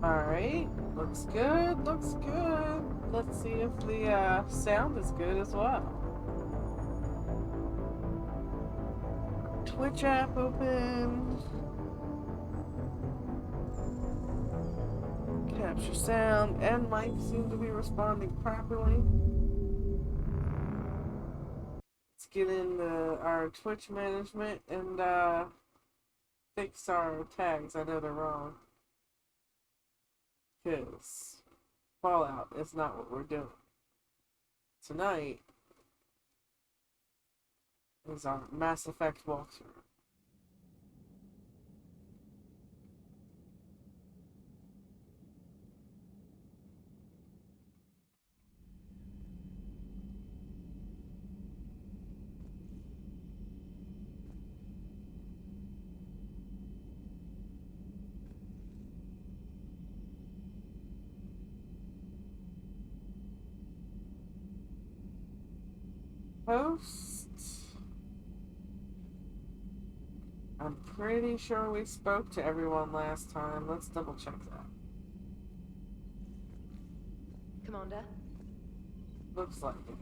Alright, looks good, looks good. Let's see if the sound is good as well. Twitch app open. Capture sound and mic seem to be responding properly. Let's get in our Twitch management and fix our tags. I know they're wrong. Because Fallout is not what we're doing. Tonight is our Mass Effect walkthrough. Host. I'm pretty sure we spoke to everyone last time. Let's double check that. Commander? Looks like it.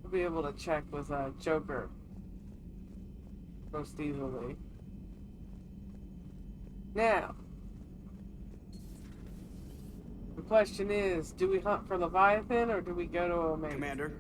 We'll be able to check with Joker most easily. Now, the question is, do we hunt for Leviathan or do we go to Omega? Commander?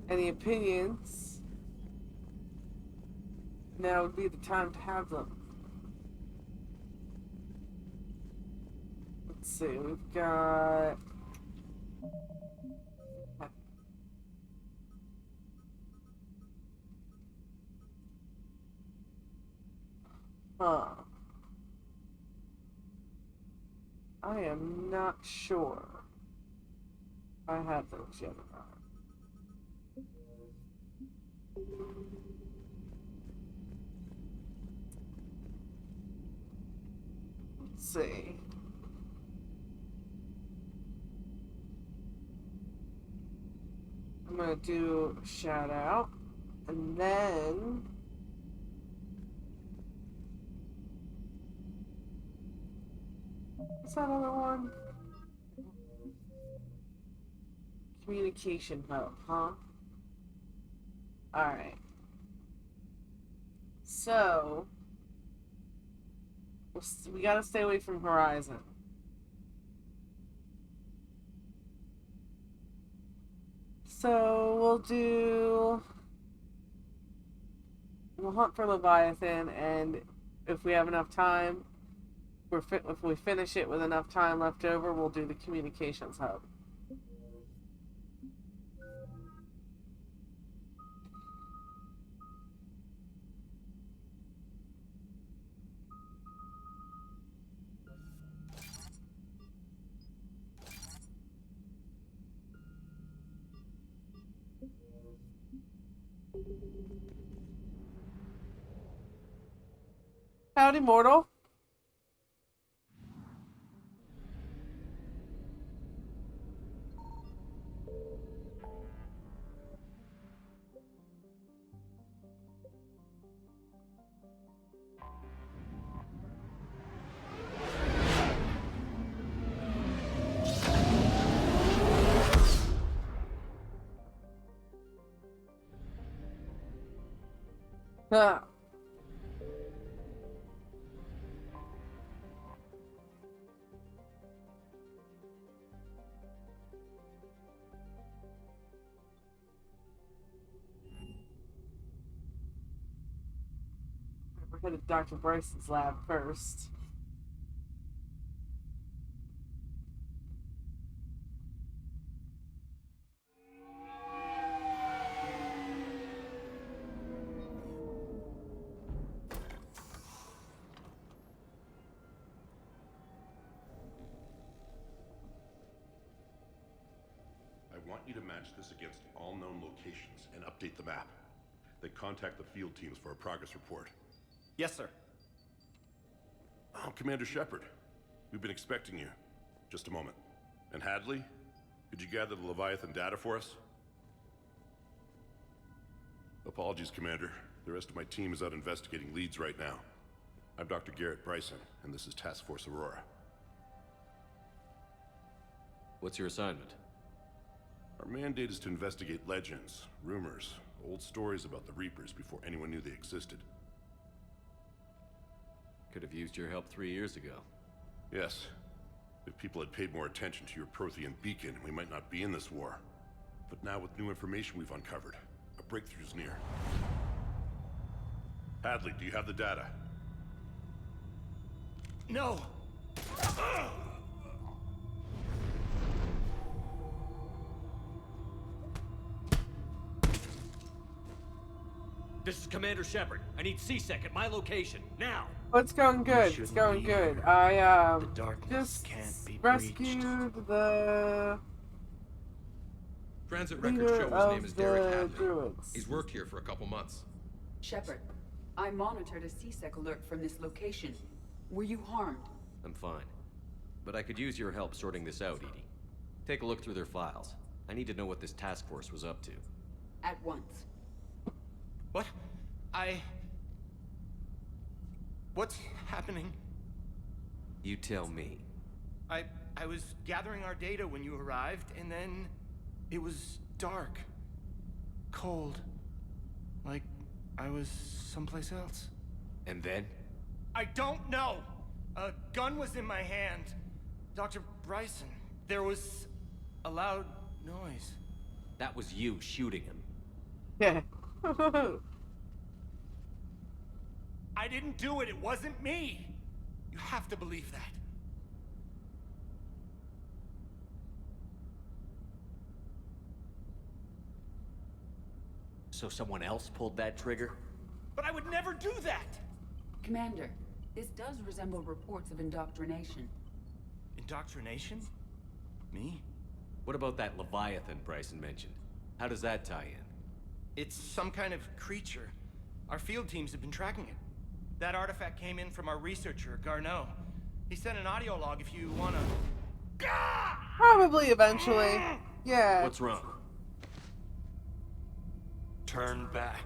Any opinions? Now would be the time to have them. Let's see, we've got... Huh. I am not sure I have those yet or not. Let's see. I'm gonna do a shout out and then what's that other one? Communication hub, huh? Alright. So we gotta stay away from Horizon. So we'll hunt for Leviathan, and if we have enough time, if we finish it with enough time left over, we'll do the communications hub. Howdy, mortal. Huh. We're headed to Dr. Bryson's lab first. want you to match this against all known locations and update the map. Then contact the field teams for a progress report. Yes, sir. Oh, Commander Shepard. We've been expecting you. Just a moment. And Hadley? Could you gather the Leviathan data for us? Apologies, Commander. The rest of my team is out investigating leads right now. I'm Dr. Bryson, and this is Task Force Aurora. What's your assignment? Our mandate is to investigate legends, rumors, old stories about the Reapers before anyone knew they existed. Could have used your help 3 years ago. Yes. If people had paid more attention to your Prothean beacon, we might not be in this war. But now with new information we've uncovered, a breakthrough's near. Hadley, do you have the data? No! This is Commander Shepard. I need C-Sec at my location, now! Oh, it's going good. It's going good. I The darkness just can't be rescued the Transit records leader show his name of is Derek the Hadley. druids. He's worked here for a couple months. Shepard, I monitored a C-Sec alert from this location. Were you harmed? I'm fine. But I could use your help sorting this out, Edie. Take a look through their files. I need to know what this task force was up to. At once. What? What's happening? You tell me. I was gathering our data when you arrived, and then it was dark. Cold. Like I was someplace else. And then? I don't know! A gun was in my hand. Dr. Bryson, there was a loud noise. That was you shooting him. Yeah. I didn't do it, it wasn't me! You have to believe that. So someone else pulled that trigger? But I would never do that! Commander, this does resemble reports of indoctrination. Indoctrination? Me? What about that Leviathan Bryson mentioned? How does that tie in? It's some kind of creature. Our field teams have been tracking it. That artifact came in from our researcher, Garneau. He sent an audio log if you wanna... Probably eventually. Yeah. What's wrong? Turn back.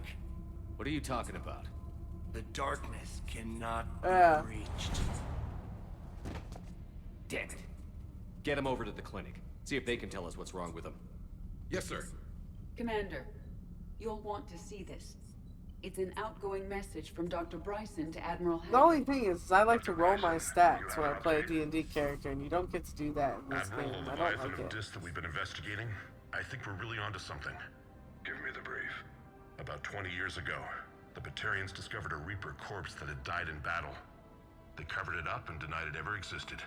What are you talking about? The darkness cannot Yeah. be breached. Damn it. Get him over to the clinic. See if they can tell us what's wrong with him. Yes, sir. Commander, you'll want to see this. It's an outgoing message from Dr. Bryson to Admiral The Hadley. only thing is, I like to roll my stats when I play a D&D character, and you don't get to do that in this Admiral, game. the I don't Leviathan like of it. Dis that we've been investigating, I think we're really onto something. Give me the brief. About 20 years ago, the Batarians discovered a Reaper corpse that had died in battle. They covered it up and denied it ever existed.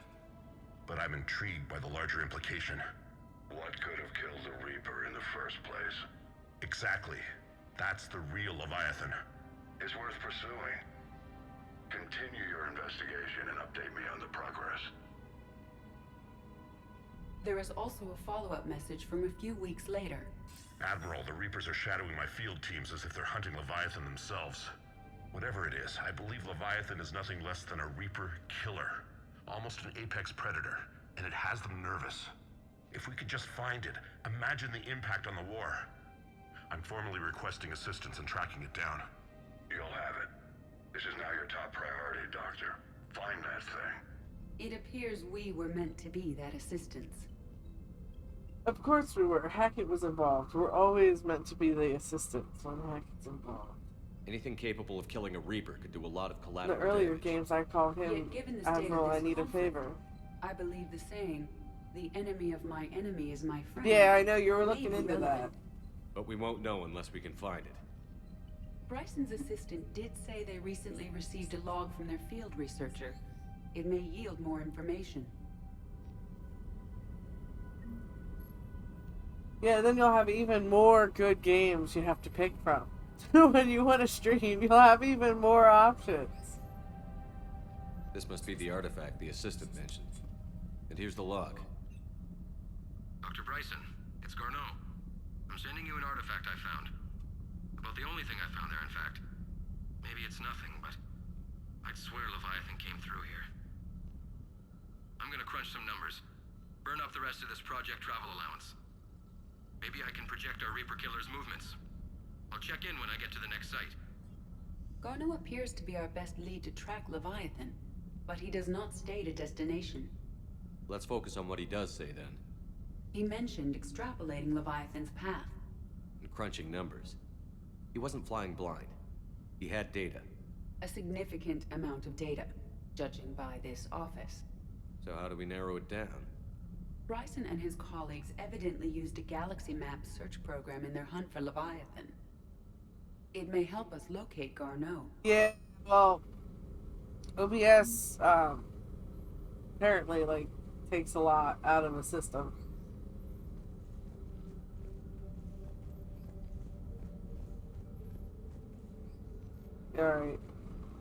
But I'm intrigued by the larger implication. What could have killed the Reaper in the first place? Exactly. That's the real Leviathan. It's worth pursuing. Continue your investigation and update me on the progress. There is also a follow-up message from a few weeks later. Admiral, the Reapers are shadowing my field teams as if they're hunting Leviathan themselves. Whatever it is, I believe Leviathan is nothing less than a Reaper killer. Almost an apex predator, and it has them nervous. If we could just find it, imagine the impact on the war. I'm formally requesting assistance in tracking it down. You'll have it. This is now your top priority, Doctor. Find that thing. It appears we were meant to be that assistance. Of course we were. Hackett was involved. We're always meant to be the assistants when Hackett's involved. Anything capable of killing a Reaper could do a lot of In the collateral earlier damage. games, I call him Yet given the state of Admiral, I this need a conflict, favor. I believe the saying, the enemy of my enemy is my friend. Yeah, I know you were may looking be into that. relevant. But we won't know unless we can find it. Bryson's assistant did say they recently received a log from their field researcher. It may yield more information. Yeah, then you'll have even more good games you have to pick from. When you want to stream, you'll have even more options. This must be the artifact the assistant mentioned. And here's the log. Dr. Bryson, it's Garneau. I'm sending you an artifact I found. About the only thing I found there, in fact. Maybe it's nothing, but I'd swear Leviathan came through here. I'm gonna crunch some numbers. Burn up the rest of this project travel allowance. Maybe I can project our Reaper Killer's movements. I'll check in when I get to the next site. Garneau appears to be our best lead to track Leviathan, but he does not state a destination. Let's focus on what he does say then. He mentioned extrapolating Leviathan's path. And crunching numbers. He wasn't flying blind. He had data. A significant amount of data, judging by this office. So how do we narrow it down? Bryson and his colleagues evidently used a galaxy map search program in their hunt for Leviathan. It may help us locate Garneau. Yeah, well, OBS apparently like takes a lot out of the system. Alright,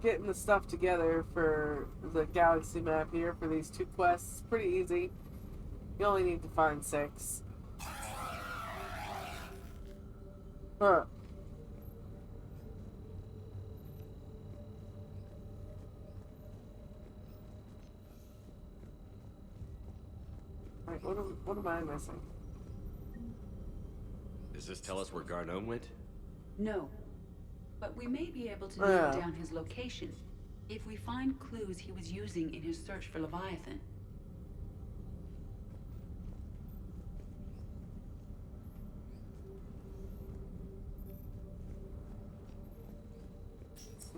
getting the stuff together for the galaxy map here for these 2 quests is pretty easy. You only need to find 6. Huh. Alright, what am I missing? Does this tell us where Garneau went? No. But we may be able to narrow down his location if we find clues he was using in his search for Leviathan.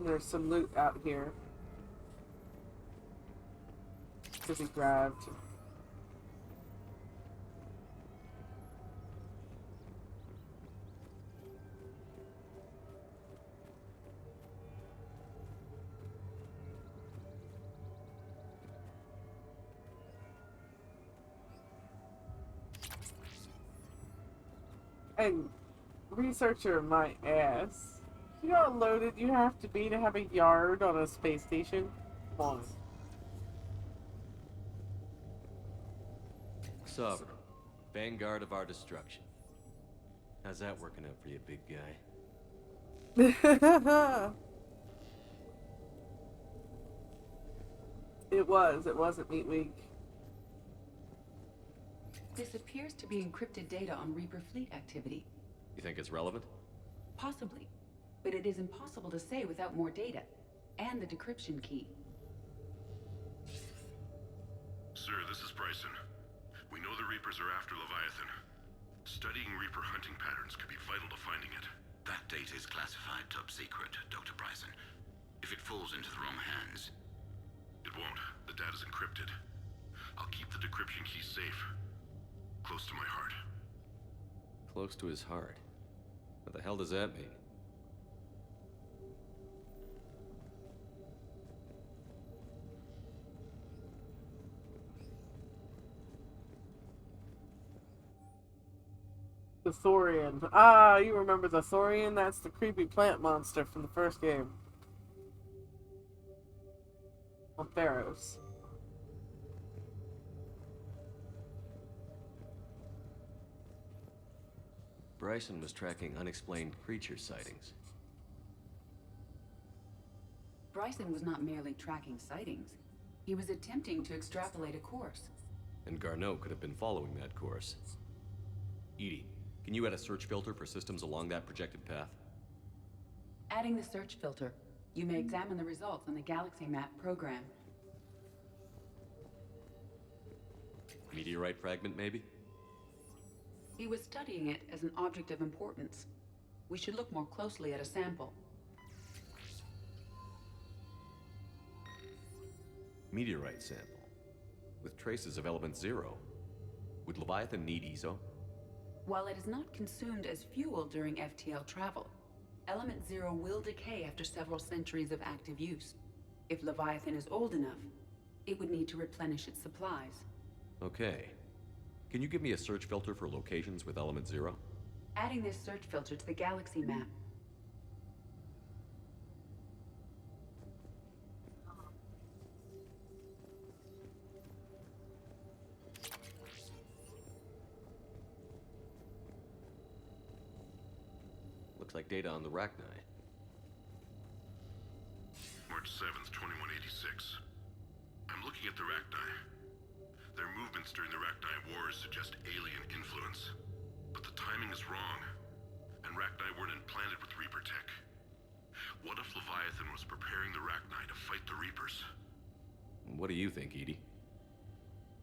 There's some loot out here to be grabbed. And researcher my ass. You know how loaded you have to be to have a yard on a space station? Come on. Sovereign, vanguard of our destruction. How's that working out for you, big guy? It wasn't Meat Week. This appears to be encrypted data on Reaper fleet activity. You think it's relevant? Possibly, but it is impossible to say without more data, and the decryption key. Sir, this is Bryson. We know the Reapers are after Leviathan. Studying Reaper hunting patterns could be vital to finding it. That data is classified top secret, Dr. Bryson. If it falls into the wrong hands... It won't. The data's encrypted. I'll keep the decryption key safe. Close to my heart. Close to his heart. What the hell does that mean? The Thorian. Ah, you remember the Thorian? That's the creepy plant monster from the first game. On Theros. Bryson was tracking unexplained creature sightings. Bryson was not merely tracking sightings. He was attempting to extrapolate a course. And Garneau could have been following that course. Edie, can you add a search filter for systems along that projected path? Adding the search filter, you may examine the results on the galaxy map program. Meteorite fragment, maybe? He was studying it as an object of importance. We should look more closely at a sample. Meteorite sample. With traces of element 0. Would Leviathan need ESO? While it is not consumed as fuel during FTL travel, element 0 will decay after several centuries of active use. If Leviathan is old enough, it would need to replenish its supplies. Okay. Can you give me a search filter for locations with element 0? Adding this search filter to the galaxy map. Looks like data on the Rachni. March 7th, 2186. I'm looking at the Rachni. Their movements during the Rachni Wars suggest alien influence. But the timing is wrong, and Rachni weren't implanted with Reaper tech. What if Leviathan was preparing the Rachni to fight the Reapers? What do you think, Edie?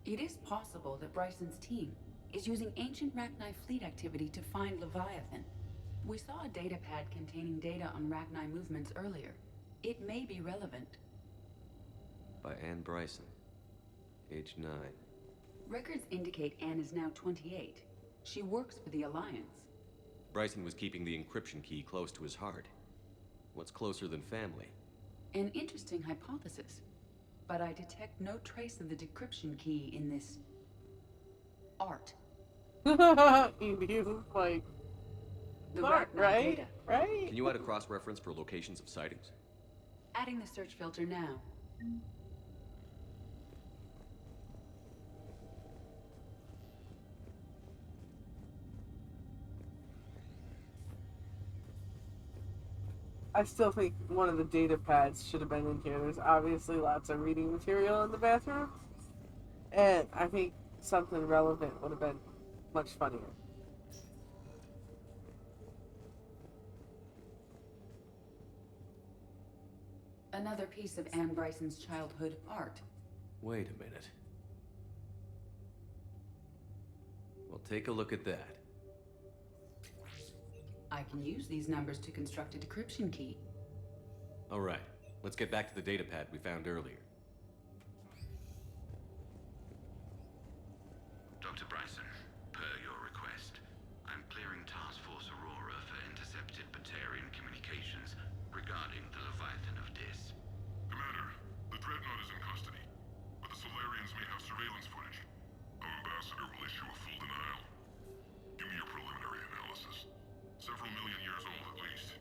It is possible that Bryson's team is using ancient Rachni fleet activity to find Leviathan. We saw a datapad containing data on Rachni movements earlier. It may be relevant. By Anne Bryson. Age 9. Records indicate Anne is now 28. She works for the Alliance. Bryson was keeping the encryption key close to his heart. What's closer than family? An interesting hypothesis. But I detect no trace of the decryption key in this... art. You like... The Smart, Rachni right? data. Right? Can you add a cross-reference for locations of sightings? Adding the search filter now. I still think one of the data pads should have been in here. There's obviously lots of reading material in the bathroom. And I think something relevant would have been much funnier. Another piece of Anne Bryson's childhood art. Wait a minute. Well, take a look at that. I can use these numbers to construct a decryption key. All right, let's get back to the datapad we found earlier. Dr. Bryson, per your request, I'm clearing Task Force Aurora for intercepted Batarian communications regarding the Leviathan of Dis. Commander, the Dreadnought is in custody, but the Solarians may have surveillance footage. Our ambassador will issue a full denial. Give me your preliminary analysis. Several million years old at least,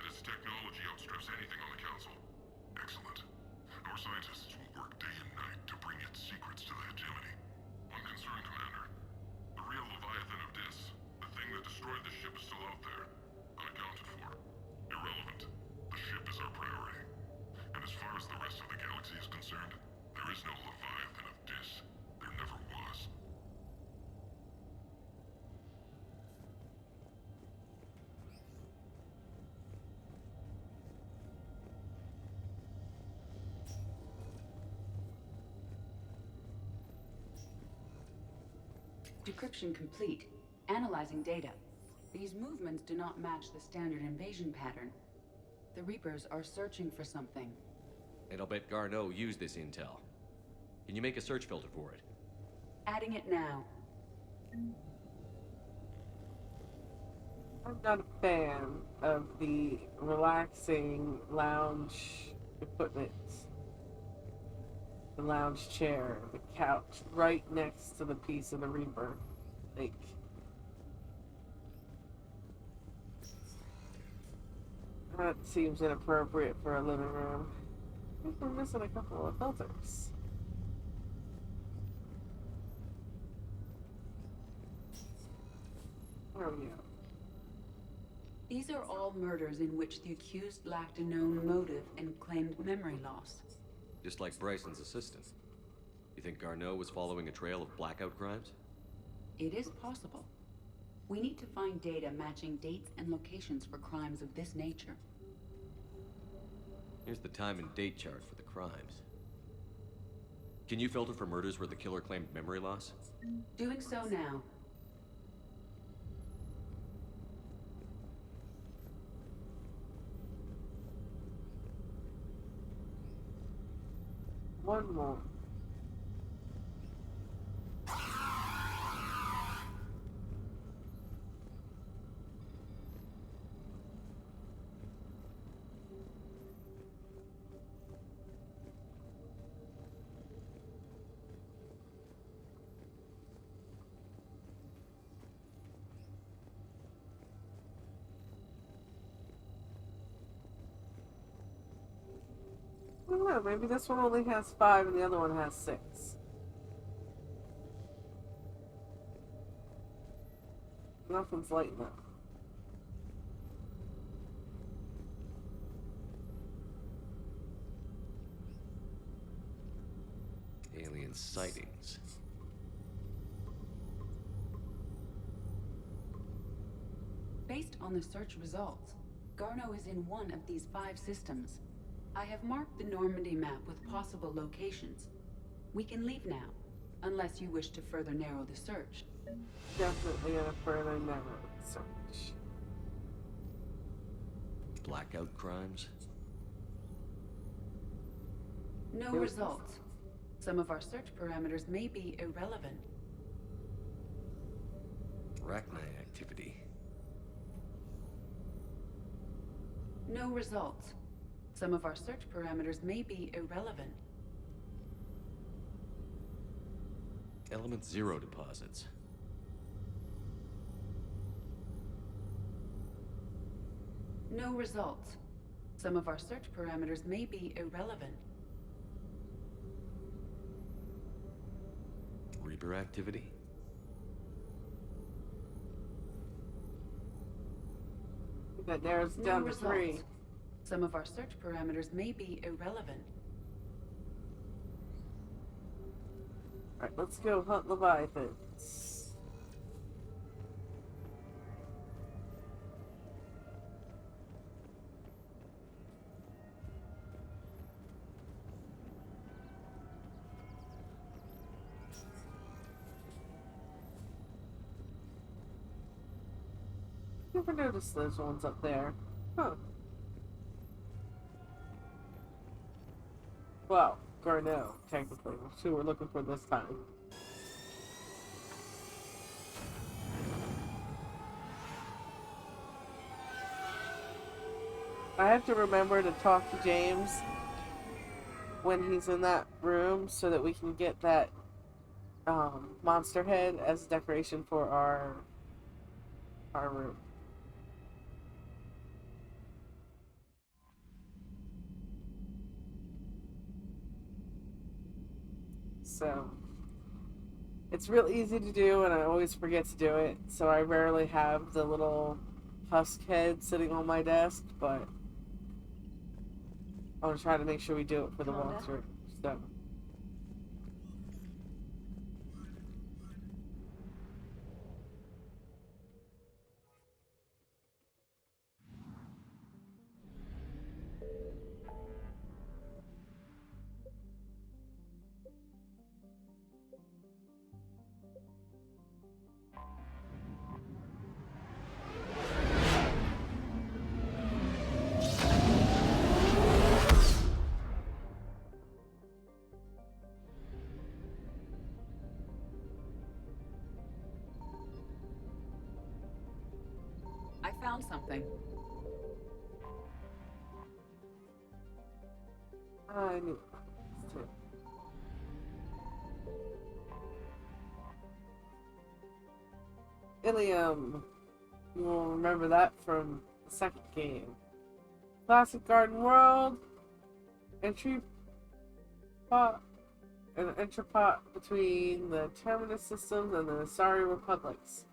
and its technology outstrips anything on the Council. Excellent. Our scientists will work day and night to bring its secrets to the hegemony. One concern, Commander. The real Leviathan of Dis, the thing that destroyed the ship, is still out there, unaccounted for. Irrelevant. The ship is our priority. And as far as the rest of the galaxy is concerned, there is no Leviathan of Dis. There never was. Decryption complete. Analyzing data. These movements do not match the standard invasion pattern. The Reapers are searching for something. And I'll bet Garneau used this intel. Can you make a search filter for it? Adding it now. I'm not a fan of the relaxing lounge equipment. The lounge chair, the couch, right next to the piece of the Reaper. Like, that seems inappropriate for a living room. I think we're missing a couple of filters. There we go. These are all murders in which the accused lacked a known motive and claimed memory loss. Just like Bryson's assistant. You think Garneau was following a trail of blackout crimes? It is possible. We need to find data matching dates and locations for crimes of this nature. Here's the time and date chart for the crimes. Can you filter for murders where the killer claimed memory loss? Doing so now. One more. I don't know, maybe this one only has 5 and the other one has 6. Nothing's lighting up. alien sightings. Based on the search results, Garno is in one of these 5 systems. I have marked the Normandy map with possible locations. We can leave now, unless you wish to further narrow the search. Definitely gonna further narrow the search. Blackout crimes? No results. Some of our search parameters may be irrelevant. Arachnid activity. No results. Some of our search parameters may be irrelevant. Element 0 deposits. No results. Some of our search parameters may be irrelevant. Reaper activity? That narrows it No down to results. 3. Some of our search parameters may be irrelevant. Alright, let's go hunt Leviathans. Never noticed those ones up there. Huh. Well, Garneau, technically. That's who we're looking for this time. I have to remember to talk to James when he's in that room so that we can get that monster head as a decoration for our room. So it's real easy to do, and I always forget to do it, so I rarely have the little husk head sitting on my desk, but I'm gonna try to make sure we do it for the walkthrough. So I found something. I knew this too. Ilium. You will remember that from the second game. Classic Garden World. Entry pot. An entrepot between the Terminus systems and the Asari Republics.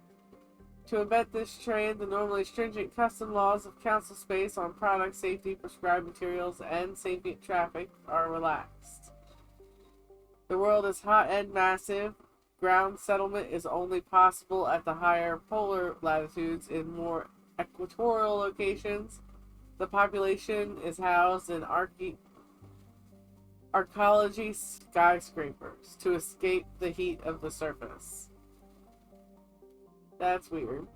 To abet this trade, the normally stringent custom laws of council space on product safety, prescribed materials, and sapient traffic are relaxed. The world is hot and massive. Ground settlement is only possible at the higher polar latitudes. In more equatorial locations, the population is housed in archaeology skyscrapers to escape the heat of the surface. That's weird.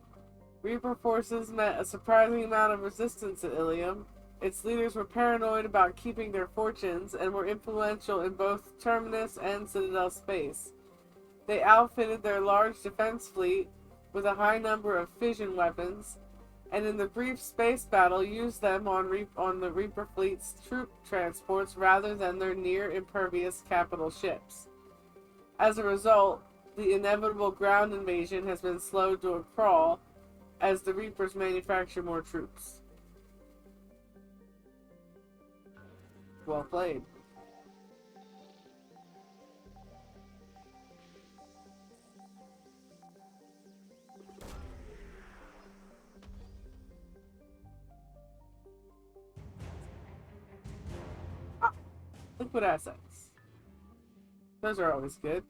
Reaper forces met a surprising amount of resistance at Ilium. Its leaders were paranoid about keeping their fortunes and were influential in both Terminus and Citadel space. They outfitted their large defense fleet with a high number of fission weapons, and in the brief space battle used them on the Reaper fleet's troop transports rather than their near-impervious capital ships. As a result, the inevitable ground invasion has been slowed to a crawl as the Reapers manufacture more troops. Well played. Liquid assets. Those are always good.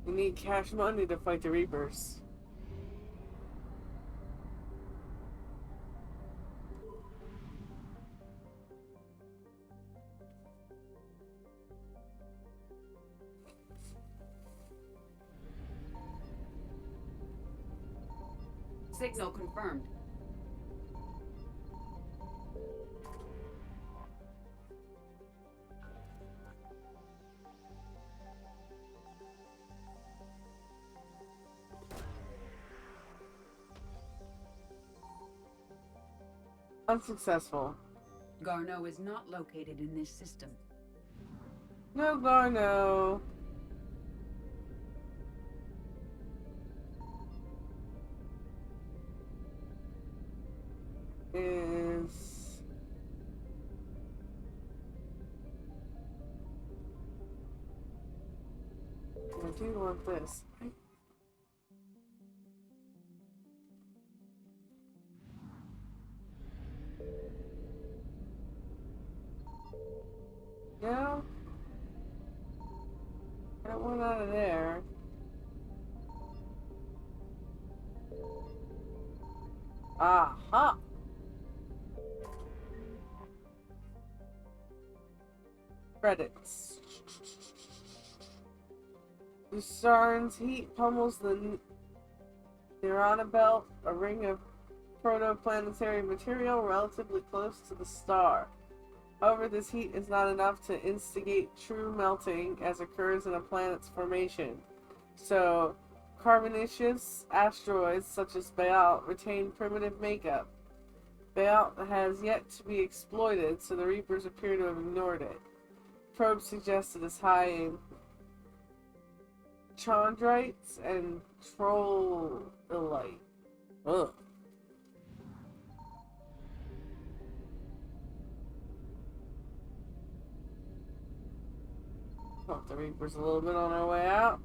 You need cash money to fight the Reapers. Signal confirmed. Unsuccessful. Garneau is not located in this system. No, Garno. Is I do want this. No. Got one out of there. Aha! Credits. Lucern's heat pummels the Neurona belt, a ring of protoplanetary material relatively close to the star. However, this heat is not enough to instigate true melting as occurs in a planet's formation. So, carbonaceous asteroids such as Baal retain primitive makeup. Baal has yet to be exploited, so the Reapers appear to have ignored it. Probes suggest it is high in chondrites and trollite. Ugh. Pump the Reapers a little bit on our way out.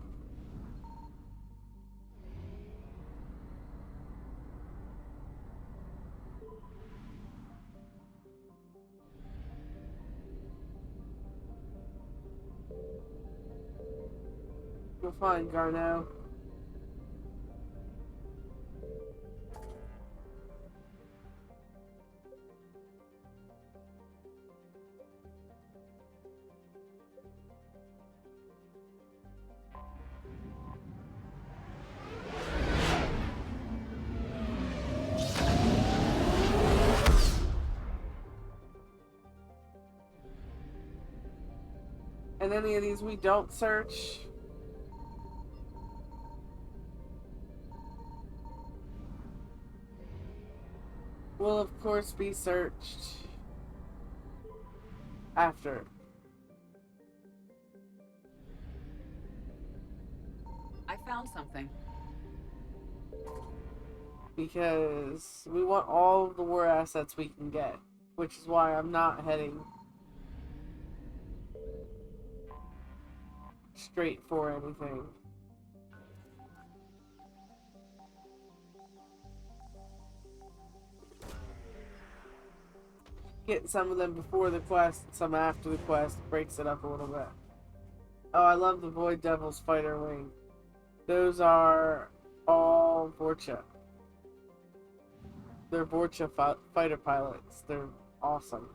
You'll find Garneau. And any of these we don't search. Will of course be searched after. I found something. Because we want all of the war assets we can get. Which is why I'm not heading straight for anything. Getting some of them before the quest, some after the quest, breaks it up a little bit. Oh, I love the Void Devil's fighter wing. Those are all Vorcha. They're Vorcha fighter pilots. They're awesome.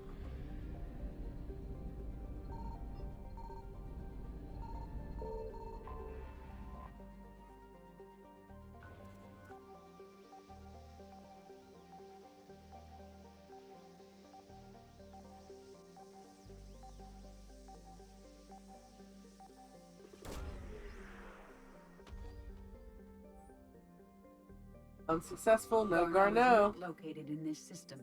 Unsuccessful, no Garneau. Is not located in this system.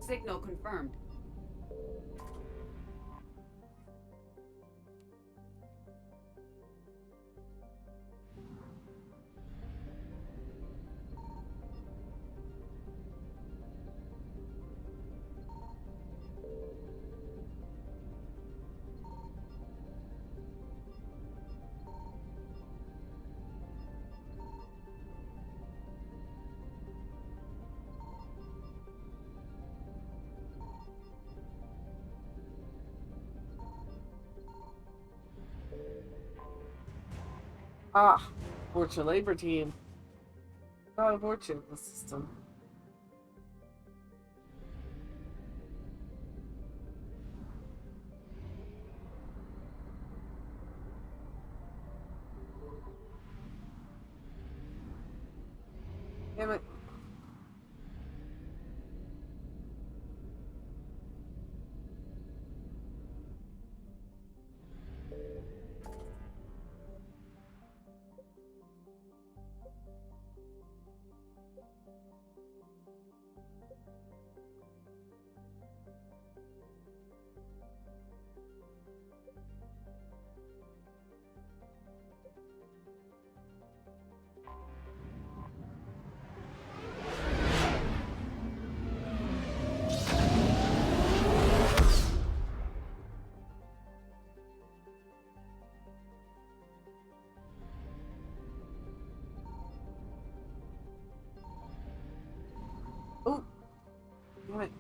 Signal confirmed. Ah, Fortune Labor Team. Oh, Fortune, the system. Damn it. Oh, damn it.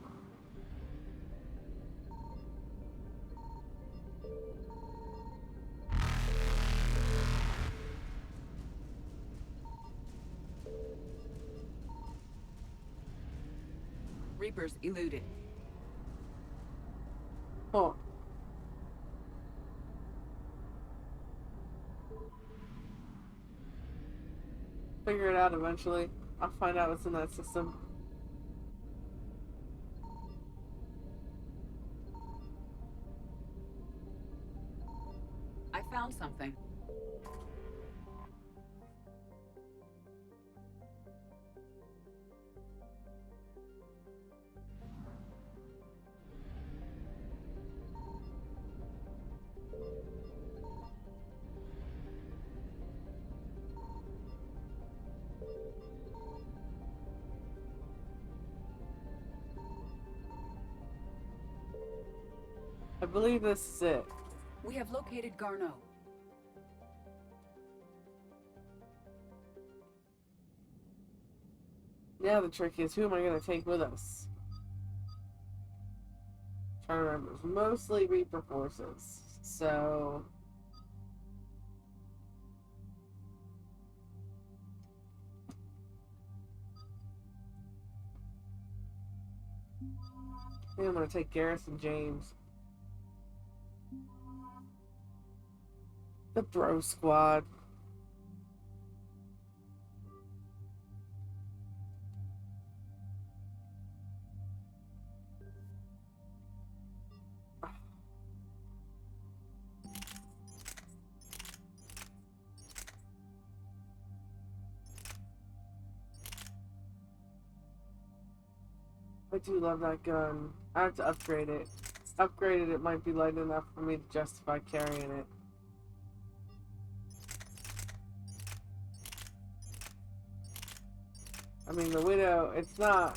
Reapers eluded. Oh. Figure it out eventually. I'll find out what's in that system. I found something. I believe this is it. We have located Garneau. Now the trick is, who am I going to take with us? Trying to remember. It's mostly Reaper forces. So... I think I'm going to take Garrison James. The Bro Squad. I do love that gun. I have to upgrade it. Upgraded, it might be light enough for me to justify carrying it. I mean, the Widow, it's not...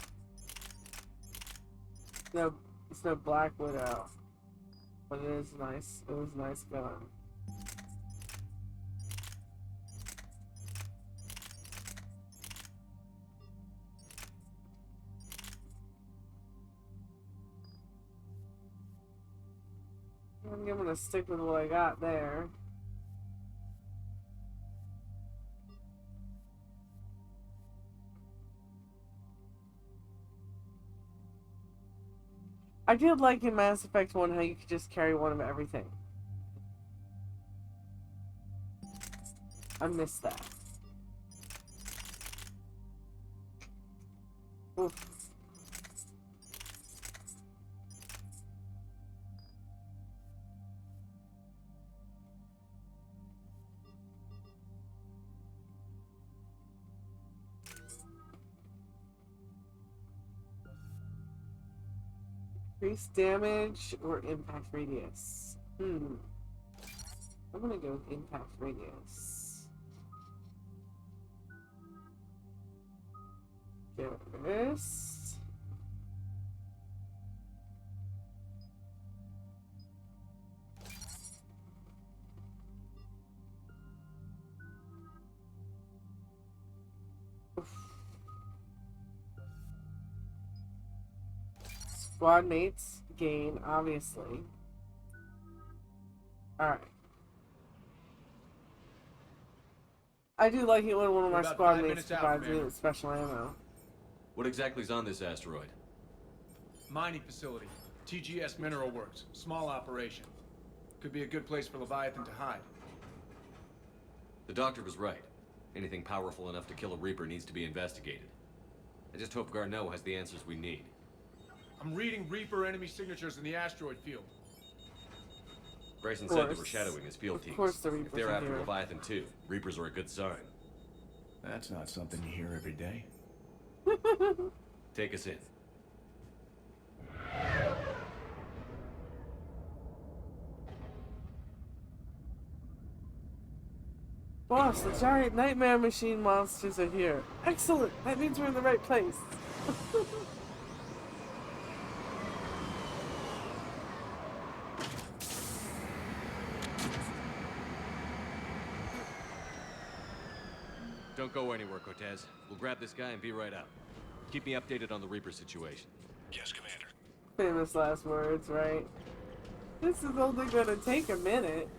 No, it's no Black Widow. But it is nice. It was a nice gun. I think I'm gonna stick with what I got there. I did like in Mass Effect 1 how you could just carry one of everything. I miss that. Oof. Increase damage or impact radius? I'm gonna go with impact radius. Get this. Squad mates gain, obviously. Alright. I do like it when one of We're my about squad 5 mates minutes out, provides me Commander. with special ammo. What exactly is on this asteroid? Mining facility. TGS Mineral Works. Small operation. Could be a good place for Leviathan to hide. The doctor was right. Anything powerful enough to kill a Reaper needs to be investigated. I just hope Garneau has the answers we need. I'm reading Reaper enemy signatures in the asteroid field. Bryson said they were shadowing his field teams. Of course the If Reapers they're are after here. Leviathan too, Reapers are a good sign. That's not something you hear every day. Take us in. Boss, the giant nightmare machine monsters are here. Excellent! That means we're in the right place. Don't go anywhere, Cortez. We'll grab this guy and be right out. Keep me updated on the Reaper situation. Yes, Commander. Famous last words, right? This is only gonna take a minute.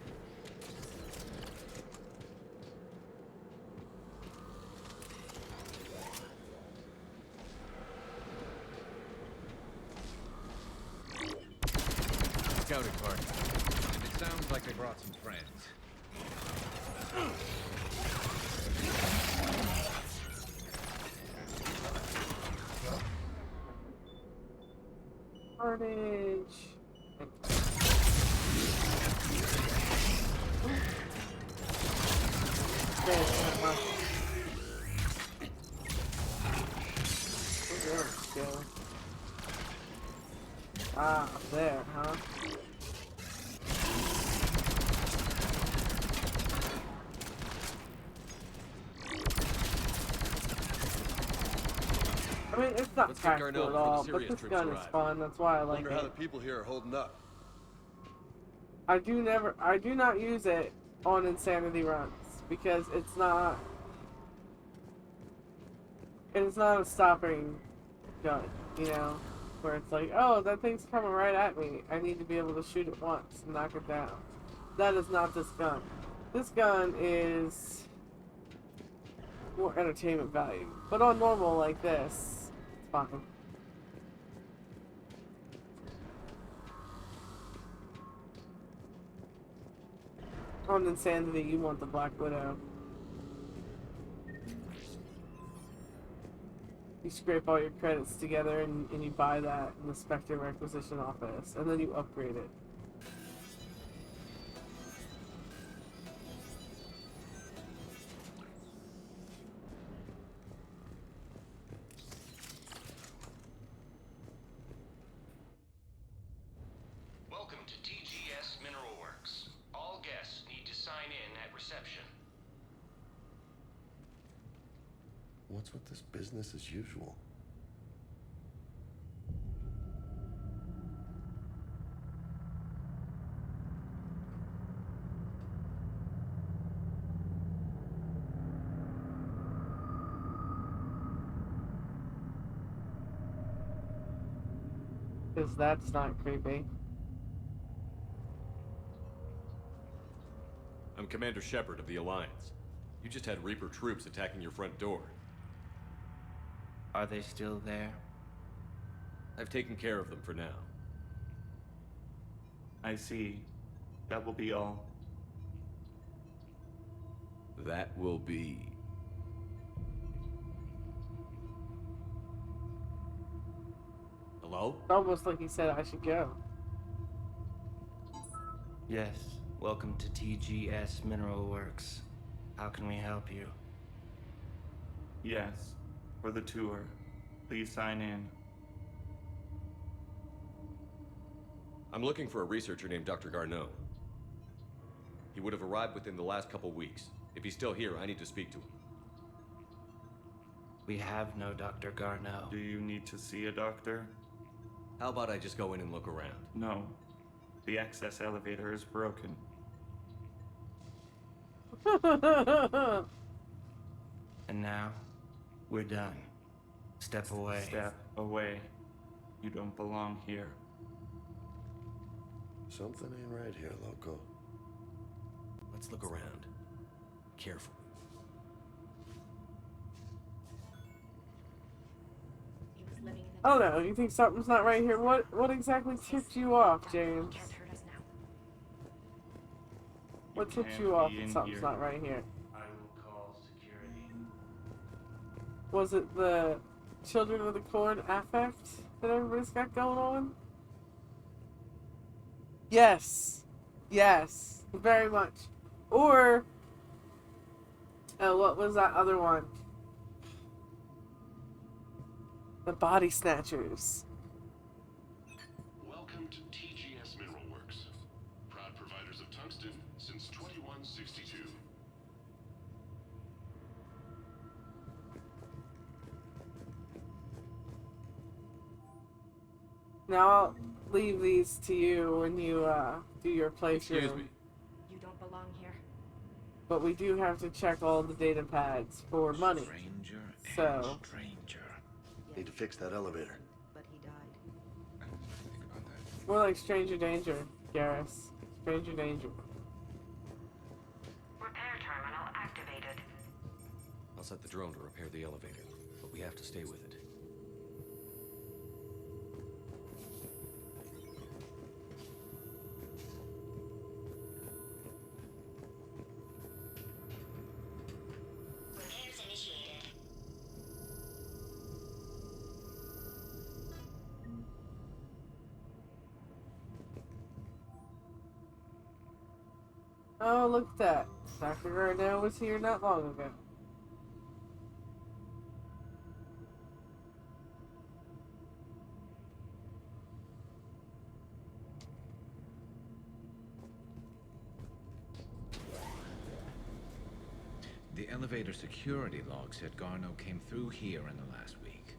Scouting party. And it sounds like they brought some friends. Carnage. Ah, there, huh? I mean, it's not Let's get practical Garneau at before the all, but serious this troops gun is arrive. fun. That's why I like Wonder how the it. people here are holding up. I do not use it on insanity runs because it's not a stopping gun, you know, where it's like, oh, that thing's coming right at me. I need to be able to shoot it once and knock it down. That is not this gun. This gun is more entertainment value, but on normal like this, it's fine. On Insanity, you want the Black Widow. You scrape all your credits together and you buy that in the Spectre Requisition Office, and then you upgrade it. Welcome to TGS Mineral Works. All guests need to sign in at reception. What's with this business as usual? Because that's not creepy. I'm Commander Shepard of the Alliance. You just had Reaper troops attacking your front door. Are they still there? I've taken care of them for now. I see. That will be all. That will be... Hello? It's almost like he said I should go. Yes. Welcome to TGS Mineral Works. How can we help you? Yes. For the tour. Please sign in. I'm looking for a researcher named Dr. Garneau. He would have arrived within the last couple weeks. If he's still here, I need to speak to him. We have no Dr. Garneau. Do you need to see a doctor? How about I just go in and look around? No. The access elevator is broken. And now, we're done. Step away. Step away. You don't belong here. Something ain't right here, loco. Let's look around. Careful. living in the Oh no, you think something's not right here? What exactly tipped you off, James? can't hurt us now. What tipped can't you off be that in something's here. not right here? I will call security. Was it the Children of the Corn affect that everybody's got going on? Yes. Yes. Very much. Or, what was that other one? The Body Snatchers. Welcome to TGS Mineral Works. Proud providers of tungsten since 2162. Now I'll leave these to you when you do your playthrough. Excuse me. You don't belong here. But we do have to check all the data pads for money. Stranger So- and stranger. Need to fix that elevator. But he died. I didn't think about that. More like Stranger Danger, Garrus. Stranger Danger. Repair terminal activated. I'll set the drone to repair the elevator, but we have to stay with it. Repairs initiated. Oh, look at that. Dr. Gardner was here not long ago. The elevator security log said Garneau came through here in the last week.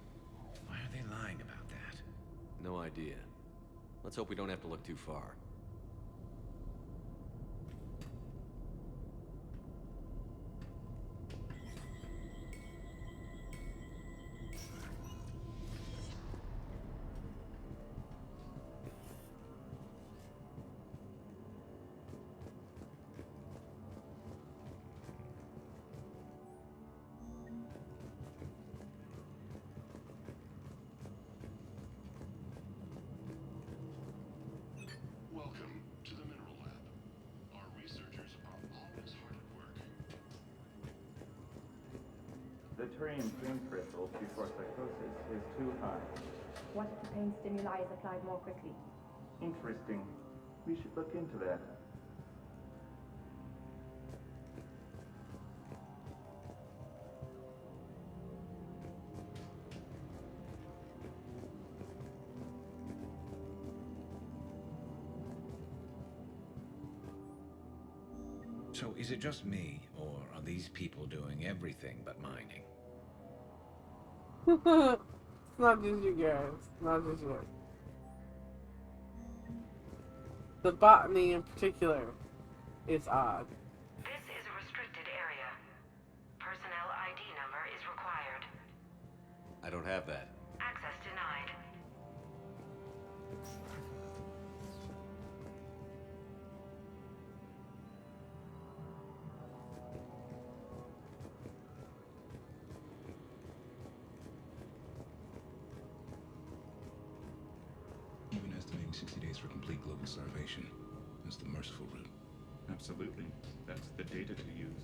Why are they lying about that? No idea. Let's hope we don't have to look too far. Welcome to the Mineral Lab. Our researchers are always hard at work. The Turian dream crystal before psychosis is too high. What if the pain stimuli is applied more quickly? Interesting. We should look into that. So is it just me, or are these people doing everything but mining? It's not just you guys. Not just you. The botany in particular is odd. This is a restricted area. Personnel ID number is required. I don't have that. Access denied. Even estimating 60 days for complete global starvation. That's the merciful route. Absolutely. That's the data to use.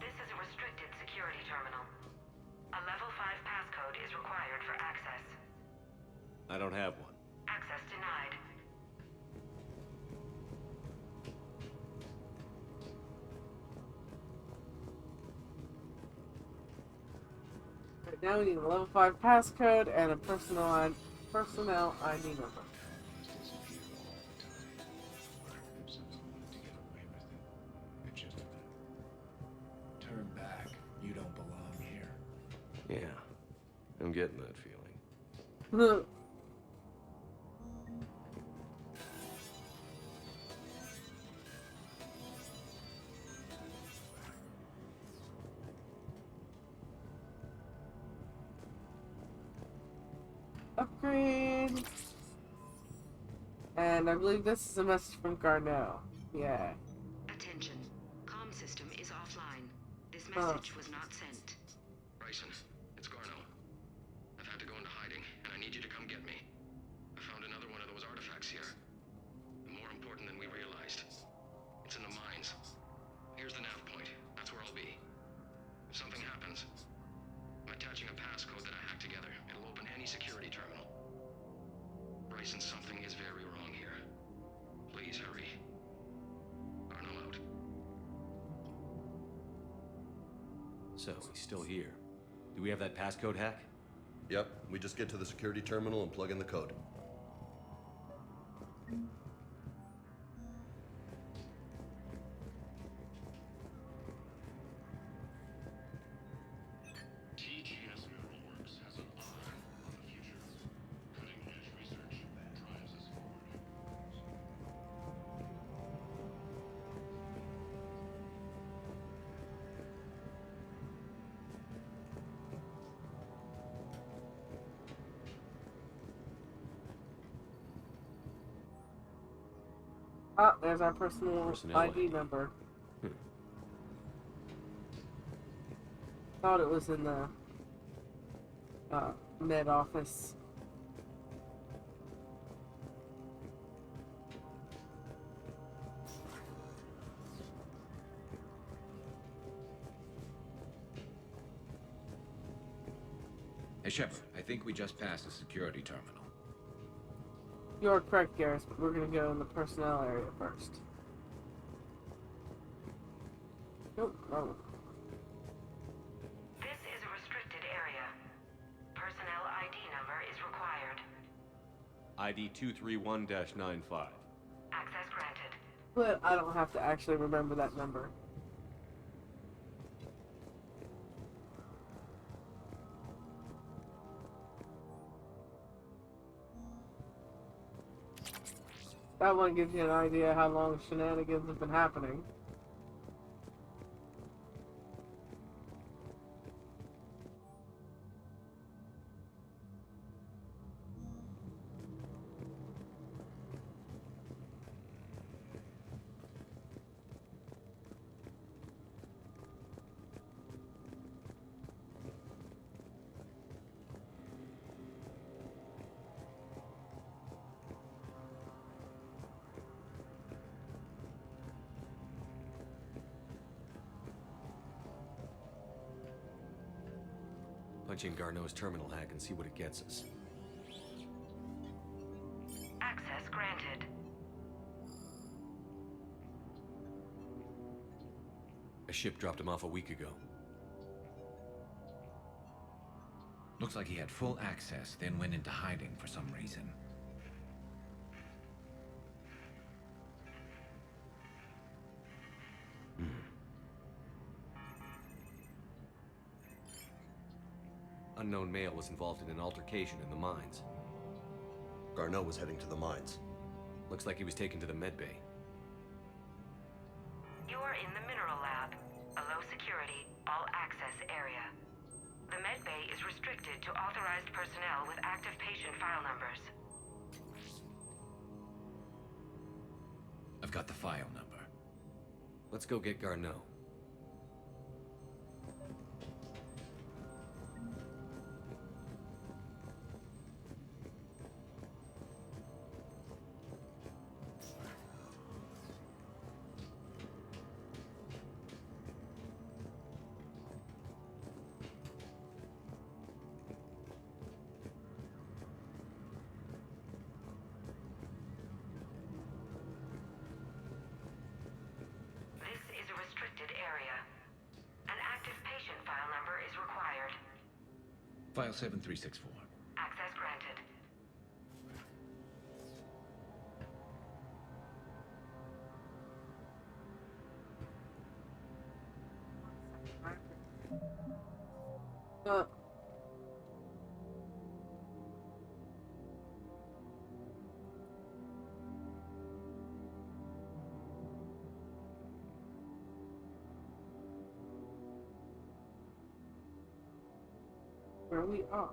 This is a restricted security terminal. A level 5 passcode is required for access. I don't have one. Access denied. Right now we need a level 5 passcode and a personnel ID number. Turn back. You don't belong here. Yeah, I'm getting that feeling. Upgrade. And I believe this is a message from Garneau. Yeah. Attention. Comm system is offline. message was not sent. Bryson, it's Garno. I've had to go into hiding, and I need you to come get me. I found another one of those artifacts here. More important than we realized. It's in the mines. Here's the nav point. That's where I'll be. If something happens, I'm attaching a passcode that I hacked together. It'll open any security terminal. Bryson, something is very wrong here. Please hurry. Arno out. So, he's still here. Do we have that passcode hack? Yep, we just get to the security terminal and plug in the code. TGS Mineral Works has an eye on the future. Cutting-edge research drives us forward. Ah, there's our personal ID ID. number. Thought it was in the med office. Hey, Shepard, I think we just passed the security terminal. You're correct, Garrus, but we're gonna go in the personnel area first. Nope, wrong. This is a restricted area. Personnel ID number is required. ID 231-95. Access granted. But I don't have to actually remember that number. That one gives you an idea how long shenanigans have been happening. Punch in Garneau's terminal hack and see what it gets us. Access granted. A ship dropped him off a week ago. Looks like he had full access, then went into hiding for some reason. Unknown male was involved in an altercation in the mines. Garneau was heading to the mines. Looks like he was taken to the medbay. You are in the mineral lab, a low security, all access area. The medbay is restricted to authorized personnel with active patient file numbers. I've got the file number. Let's go get Garneau. This is a restricted area. An active patient file number is required. File 7364. Access granted. Uh, where we are.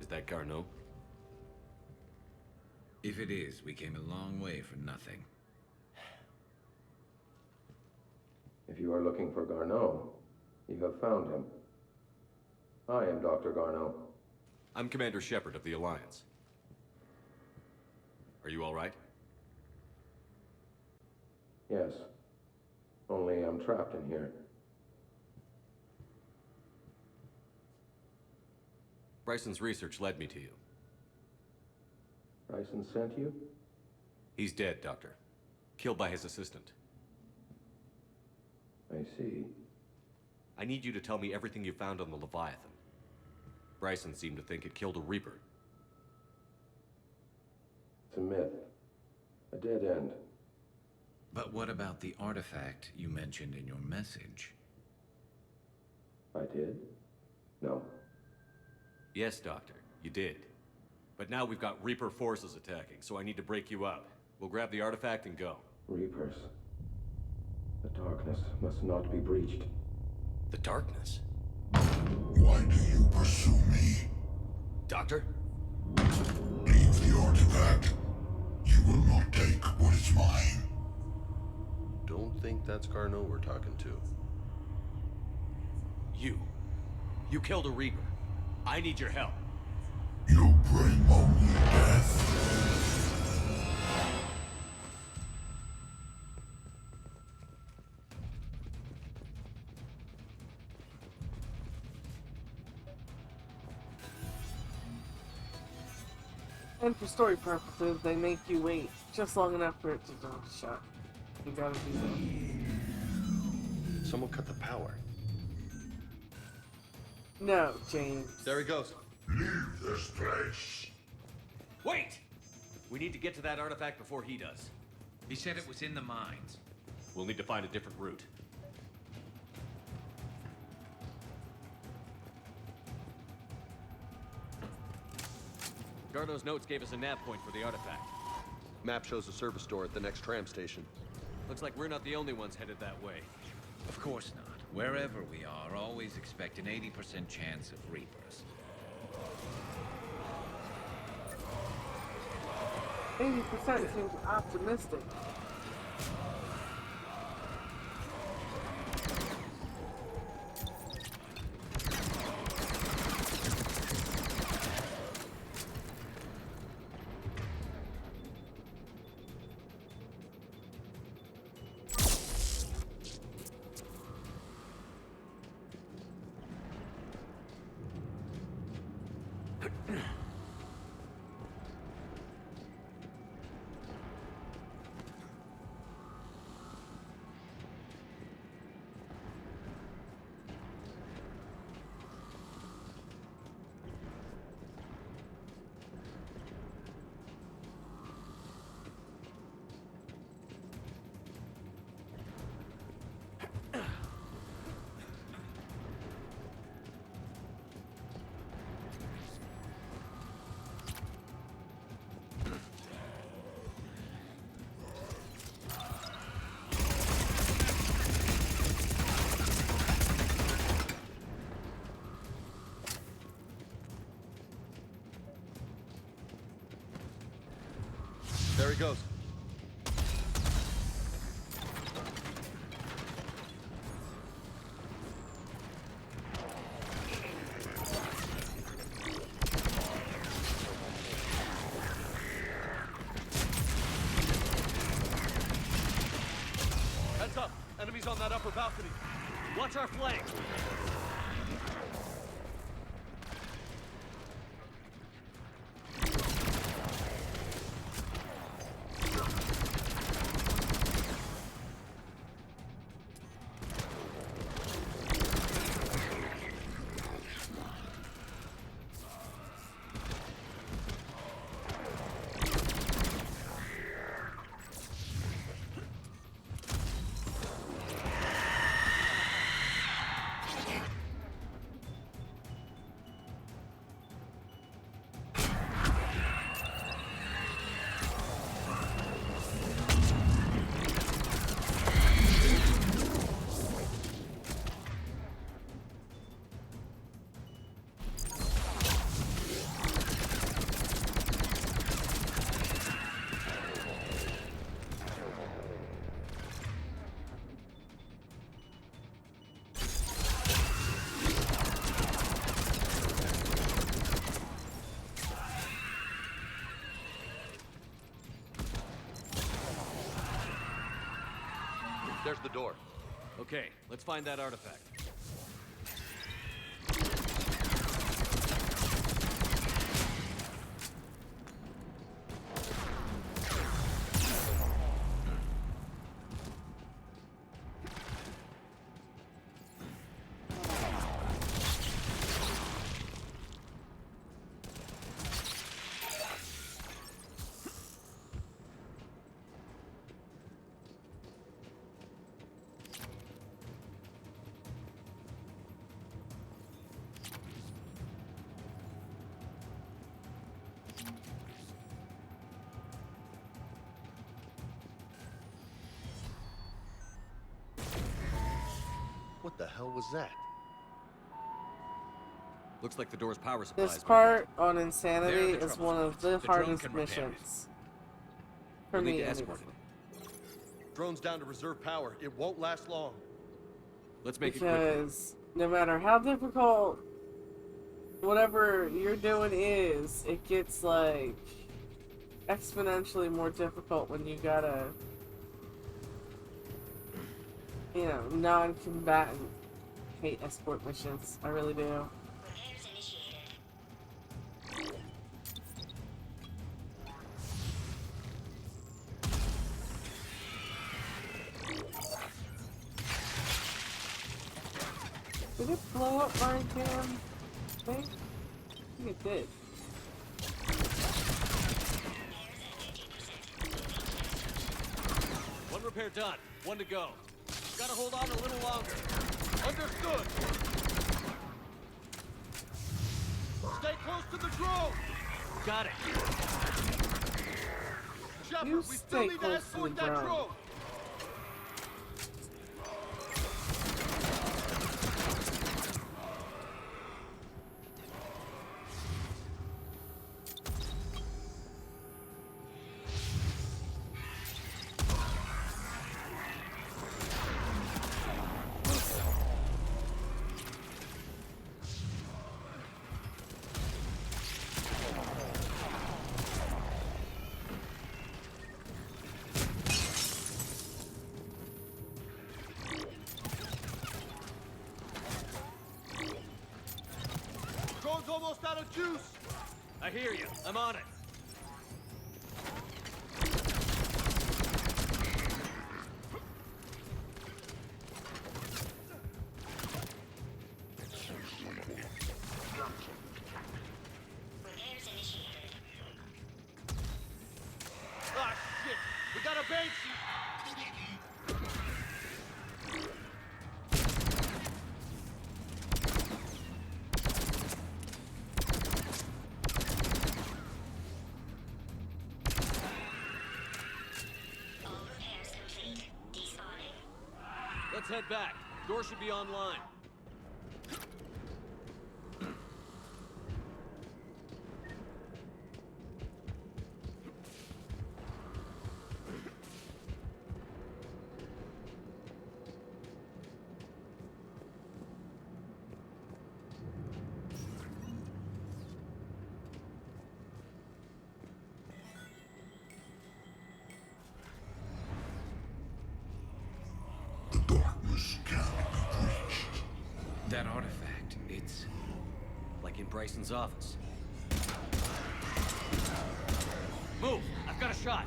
Is that Garneau? If it is, we came a long way for nothing. If you are looking for Garneau, you have found him. I am Dr. Garneau. I'm Commander Shepard of the Alliance. Are you all right? Yes. Only I'm trapped in here. Bryson's research led me to you. Bryson sent you? He's dead, Doctor. Killed by his assistant. I see. I need you to tell me everything you found on the Leviathan. Bryson seemed to think it killed a Reaper. It's a myth. A dead end. But what about the artifact you mentioned in your message? I did? No. Yes, Doctor, you did. But now we've got Reaper forces attacking, so I need to break you up. We'll grab the artifact and go. Reapers. The darkness must not be breached. The darkness? Why do you pursue me? Doctor? Leave the artifact. You will not take what is mine. Don't think that's Garneau we're talking to. You killed a Reaper. I need your help. You bring only death. And for story purposes, they make you wait just long enough for it to don't shut. You gotta do that. Someone cut the power. No, James. There he goes. Leave this place. Wait! We need to get to that artifact before he does. He said it was in the mines. We'll need to find a different route. Garneau's notes gave us a nav point for the artifact. Map shows a service door at the next tram station. Looks like we're not the only ones headed that way. Of course not. Wherever we are, always expect an 80% chance of Reapers. 80% seems optimistic. There he goes. Heads up! Enemies on that upper balcony. Watch our flank! There's the door. Okay, let's find that artifact. What the hell was that? Looks like the door's power supply. This part on There Insanity are the is one of the trouble spots. The drone hardest can repair it. missions. For We'll need me, to anyway. escort it. Drone's down to reserve power. It won't last long. Let's make it quick. Because no matter how difficult whatever you're doing is, it gets like exponentially more difficult when you gotta, you know, non-combatant. Hate escort missions. I really do. Did it blow up my damn thing? I think it did. One repair done. One to go. Gotta hold on a little longer. Understood. Stay close to the drone. Got it. Shepard, you we still need to escort that drone. Drone's almost out of juice. I hear you. I'm on it. Ah, shit! We got a Banshee! Let's head back. Door should be online. That artifact, it's... Like in Bryson's office. Move! I've got a shot!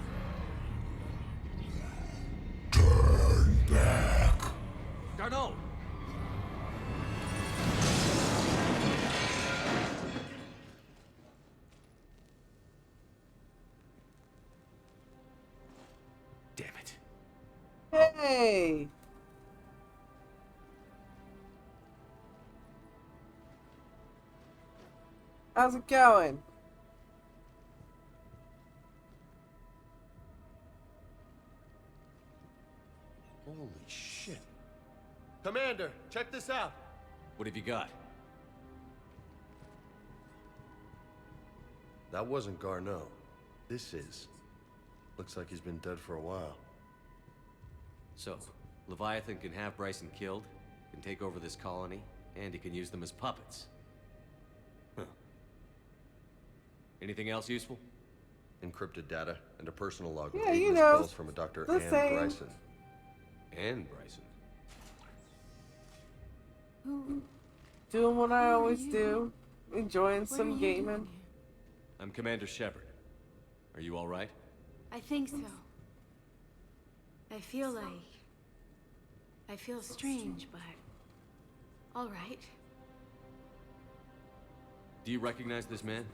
Turn back. Garneau! Damn it. Hey! How's it going? Holy shit. Commander, check this out. What have you got? That wasn't Garneau. This is. Looks like he's been dead for a while. So, Leviathan can have Bryson killed, can take over this colony, and he can use them as puppets. Huh. Anything else useful? Encrypted data and a personal log Yeah, with you missed know, calls from a Dr. the Ann same. Bryson. And Bryson. Doing what I always do. Enjoying some gaming. I'm Commander Shepard. Are you all right? I think so. I feel strange, but all right. Do you recognize this man?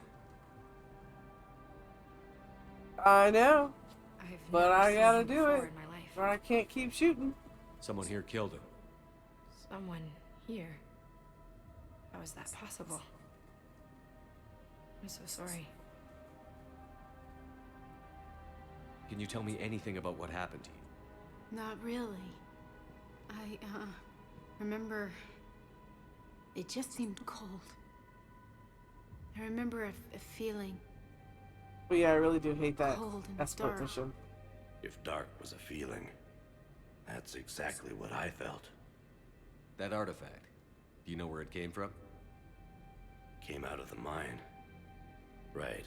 I know. I've But never I seen gotta him do before it. in my life. Or I can't keep shooting. Someone here killed him. Someone here. How is that possible? I'm so sorry. Can you tell me anything about what happened to you? Not really. I remember it just seemed cold. I remember a feeling. But yeah, I really do hate that Cold and exposition. If dark was a feeling, that's exactly what I felt. That artifact, do you know where it came from? Came out of the mine. Right.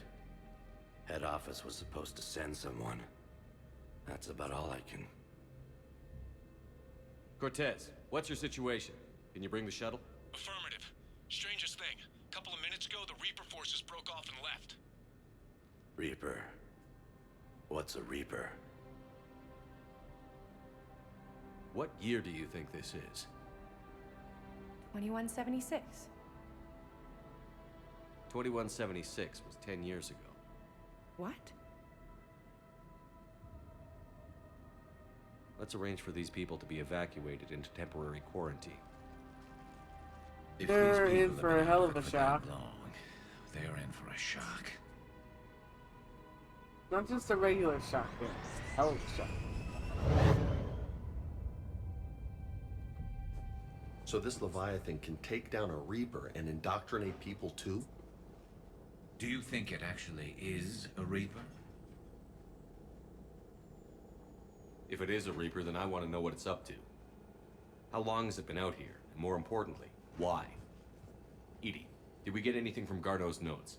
Head office was supposed to send someone. That's about all I can... Cortez, what's your situation? Can you bring the shuttle? Affirmative. Strangest thing. A couple of minutes ago, the Reaper forces broke off and left. Reaper. What's a Reaper? What year do you think this is? 2176. 2176 was 10 years ago. What? Let's arrange for these people to be evacuated into temporary quarantine. If They're these in people for have a been hell out of a for shock. that long, they're in for a shock. Not just a regular shock, but a hell of a shock. So this Leviathan can take down a Reaper and indoctrinate people too? Do you think it actually is a Reaper? If it is a Reaper, then I want to know what it's up to. How long has it been out here? And more importantly, why? Edie, did we get anything from Garneau's notes?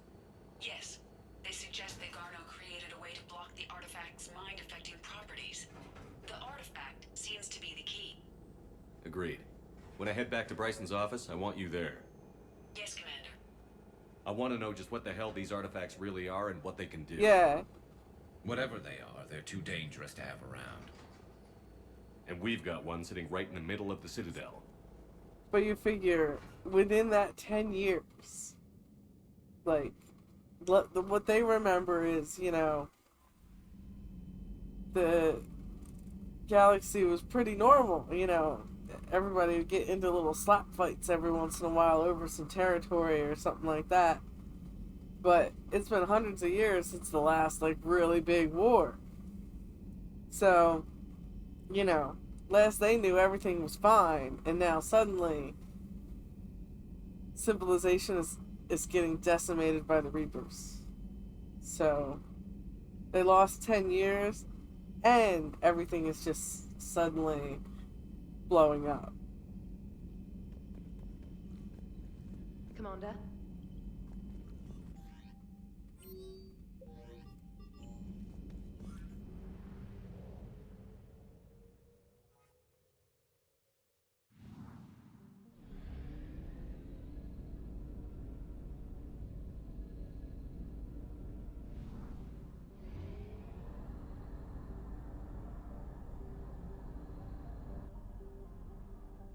Yes. They suggest that Garneau created a way to block the artifact's mind-affecting properties. The artifact seems to be the key. Agreed. When I head back to Bryson's office, I want you there. Yes, Commander. I want to know just what the hell these artifacts really are and what they can do. Yeah. Whatever they are, they're too dangerous to have around. And we've got one sitting right in the middle of the Citadel. But you figure, within that 10 years, like, what they remember is, you know, the galaxy was pretty normal, you know. Everybody would get into little slap fights every once in a while over some territory or something like that. But it's been hundreds of years since the last, like, really big war. So, you know, last they knew everything was fine, and now suddenly civilization is getting decimated by the Reapers. So they lost 10 years, and everything is just suddenly blowing up. Commander?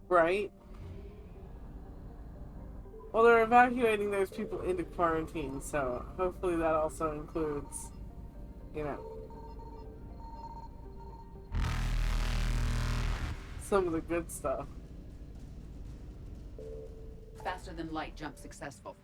Right? Well, they're evacuating those people into quarantine, so hopefully that also includes, you know, some of the good stuff. Faster than light jump successful.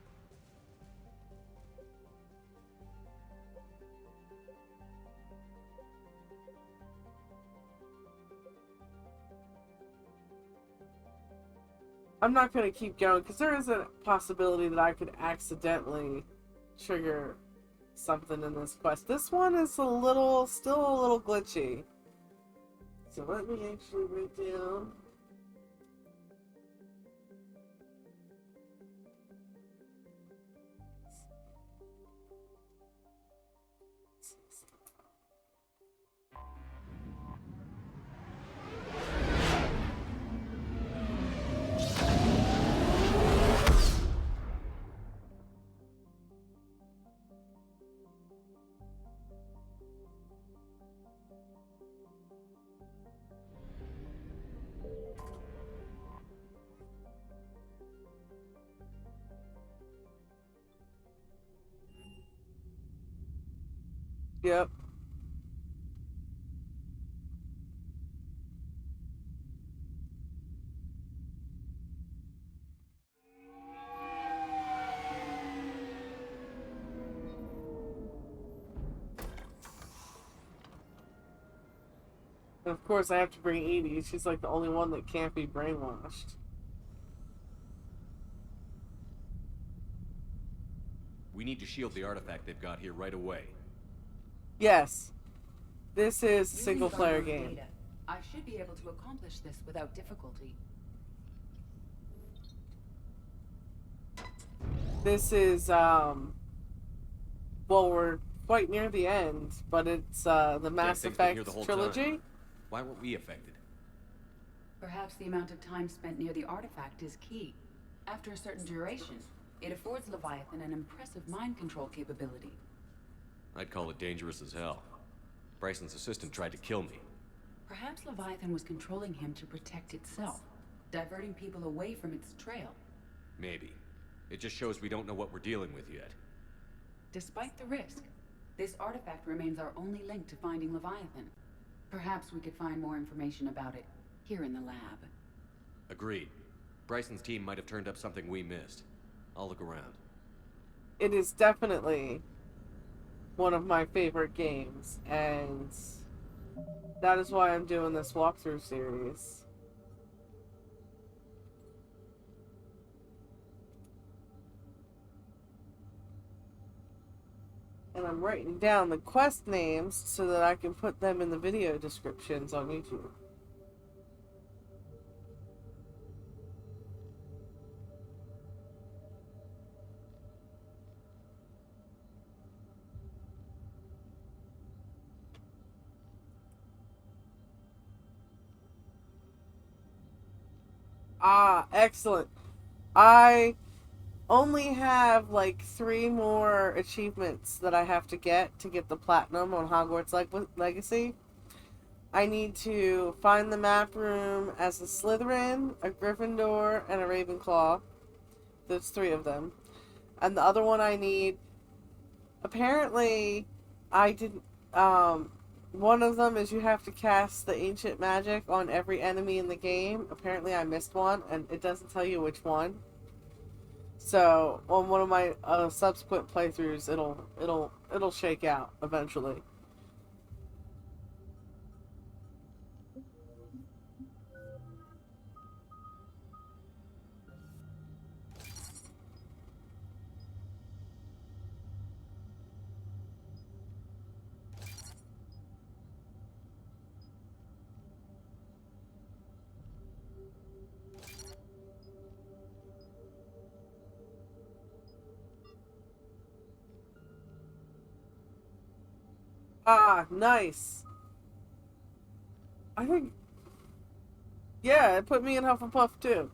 I'm not going to keep going because there is a possibility that I could accidentally trigger something in this quest. This one is still a little glitchy. So let me actually write down. Yep. And of course, I have to bring Edie. She's like the only one that can't be brainwashed. We need to shield the artifact they've got here right away. Yes. This is a Using single-player Garno's game. data, I should be able to accomplish this without difficulty. This is, well, we're quite near the end, but it's, the Mass That thing's been Effect here the whole trilogy. time. Why weren't we affected? Perhaps the amount of time spent near the artifact is key. After a certain duration, it affords Leviathan an impressive mind control capability. I'd call it dangerous as hell. Bryson's assistant tried to kill me. Perhaps Leviathan was controlling him to protect itself, diverting people away from its trail. Maybe. It just shows we don't know what we're dealing with yet. Despite the risk, this artifact remains our only link to finding Leviathan. Perhaps we could find more information about it here in the lab. Agreed. Bryson's team might have turned up something we missed. I'll look around. It is definitely one of my favorite games, and that is why I'm doing this walkthrough series. And I'm writing down the quest names so that I can put them in the video descriptions on YouTube. Ah, excellent. I only have like 3 more achievements that I have to get the platinum on Hogwarts Legacy. I need to find the map room as a Slytherin, a Gryffindor, and a Ravenclaw. There's 3 of them. And the other one I need, apparently, I didn't, one of them is you have to cast the ancient magic on every enemy in the game. Apparently I missed one, and it doesn't tell you which one. So on one of my subsequent playthroughs, it'll shake out eventually. Ah, nice. I think, yeah, it put me in Hufflepuff too.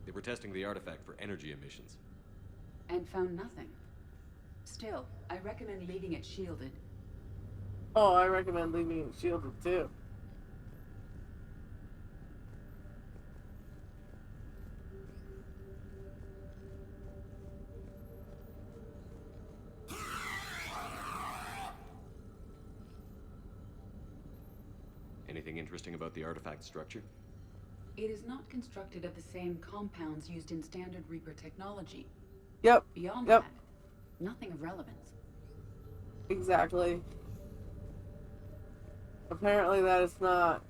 They were testing the artifact for energy emissions. And found nothing. Still, I recommend leaving it shielded. Oh, I recommend leaving it shielded too. Anything interesting about the artifact structure? It is not constructed of the same compounds used in standard Reaper technology. Yep. Beyond Yep. that, nothing of relevance. Exactly. Apparently that is not,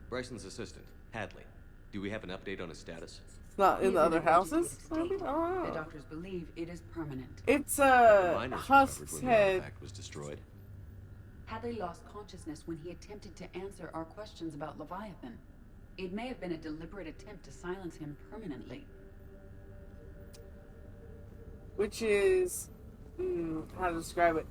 Bryson's assistant, Hadley. Do we have an update on his status? it's not in He's the other a vegetative houses? state. Maybe? I don't The know. doctors believe it is permanent. It's, Miners recovered Husk's when the head. artifact was destroyed. Hadley lost consciousness when he attempted to answer our questions about Leviathan. It may have been a deliberate attempt to silence him permanently. Which is, how to describe it.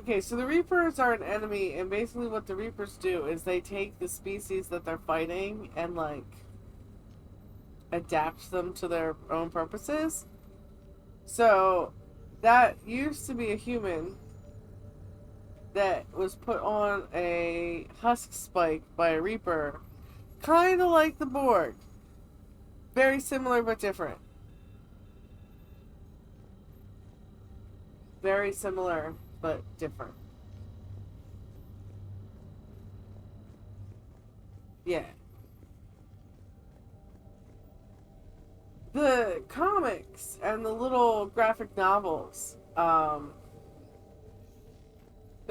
Okay, so the Reapers are an enemy, and basically what the Reapers do is they take the species that they're fighting and, like, adapt them to their own purposes. So, that used to be a human that was put on a husk spike by a Reaper, kind of like the Borg. Very similar but different. Very similar but different. Yeah. The comics and the little graphic novels, they're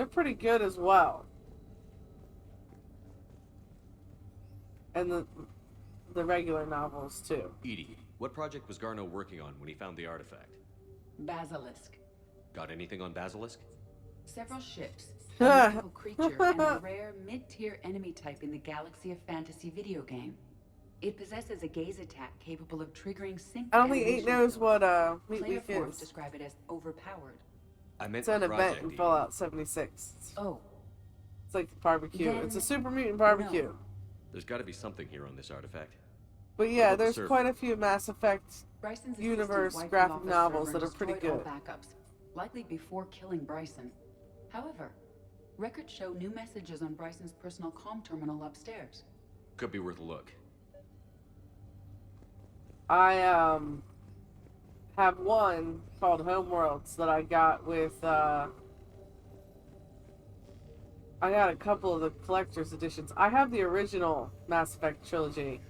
pretty good as well. And the regular novels too. Edie, what project was Garno working on when he found the artifact? Basilisk. Got anything on Basilisk? Several ships, a mythical creature, and a rare mid-tier enemy type in the Galaxy of Fantasy video game. It possesses a gaze attack capable of triggering sync. I don't think 8 knows what Meat Player Week forums is. describe it as overpowered. I meant It's an the event project, in Edie. Fallout 76. Oh. It's like the barbecue. Then It's a super mutant barbecue. no. There's got to be something here on this artifact. But What yeah, about the there's server? quite a few Mass Effect Bryson's universe assistant wiped graphic off the novels server that are and pretty destroyed good. all backups, likely before killing Bryson. However, records show new messages on Bryson's personal comm terminal upstairs. Could be worth a look. I have one called Homeworlds that I got with I got a couple of the collector's editions. I have the original Mass Effect trilogy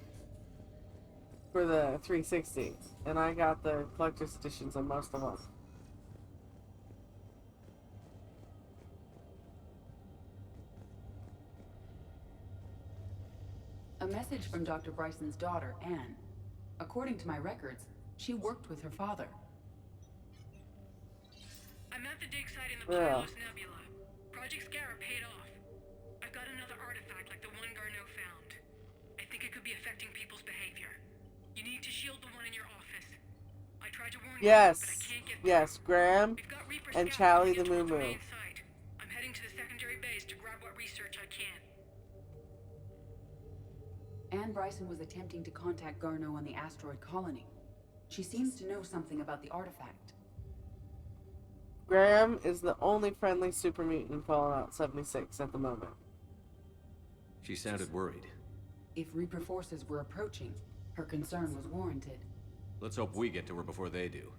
for the 360, and I got the collector's editions on most of them. A message from Dr. Bryson's daughter, Anne. According to my records, she worked with her father. I'm at the dig site in the Yeah. Pylos Nebula. Project Scarab paid off. I've got another artifact like the one Garneau found. I think it could be affecting people's behavior. You need to shield the one in your office. I tried to warn you, but I Yes, can't get yes, Graham We've got Reaper and scouts Charlie coming the in Moo towards the Moo. main site. I'm heading to the secondary base to grab what research I can. Anne Bryson was attempting to contact Garneau on the asteroid colony. She seems to know something about the artifact. Graham is the only friendly super mutant in Fallout 76 at the moment. She sounded worried. If Reaper forces were approaching, her concern was warranted. Let's hope we get to her before they do.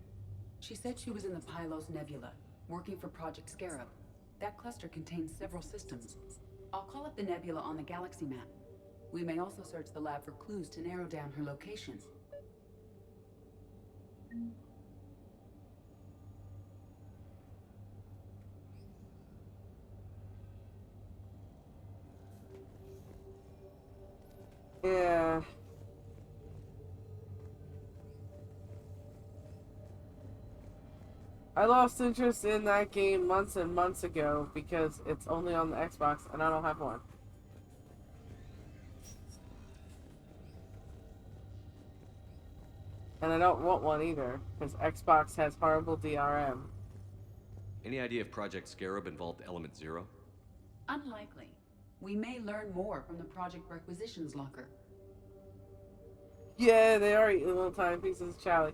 She said she was in the Pylos Nebula, working for Project Scarab. That cluster contains several systems. I'll call up the nebula on the galaxy map. We may also search the lab for clues to narrow down her location. Yeah. I lost interest in that game months and months ago because it's only on the Xbox and I don't have one. And I don't want one either because Xbox has horrible DRM. Any idea if Project Scarab involved Element Zero? Unlikely. We may learn more from the Project Requisitions locker. Yeah, they are eating little tiny pieces of Charlie.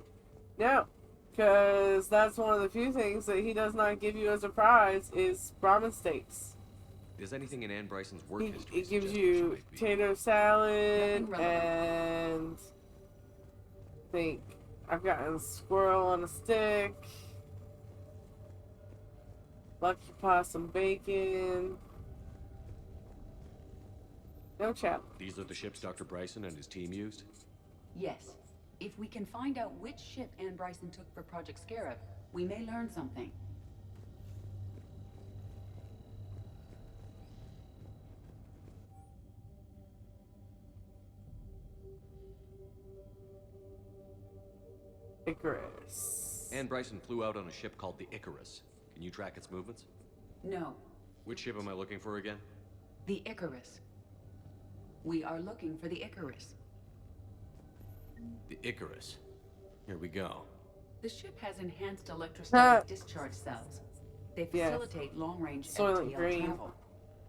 No, because that's one of the few things that he does not give you as a prize is ramen steaks. Does anything in Anne Bryson's work history It gives suggest you where she might be? potato salad Nothing relevant. and I think I've gotten squirrel on a stick, lucky possum bacon. No chat. These are the ships Dr. Bryson and his team used? Yes. If we can find out which ship Anne Bryson took for Project Scarab, we may learn something. Icarus. Anne Bryson flew out on a ship called the Icarus. Can you track its movements? No. Which ship am I looking for again? The Icarus. We are looking for the Icarus. The Icarus. Here we go. The ship has enhanced electrostatic discharge cells. They Yes. facilitate long-range Soylent FTL Green. travel.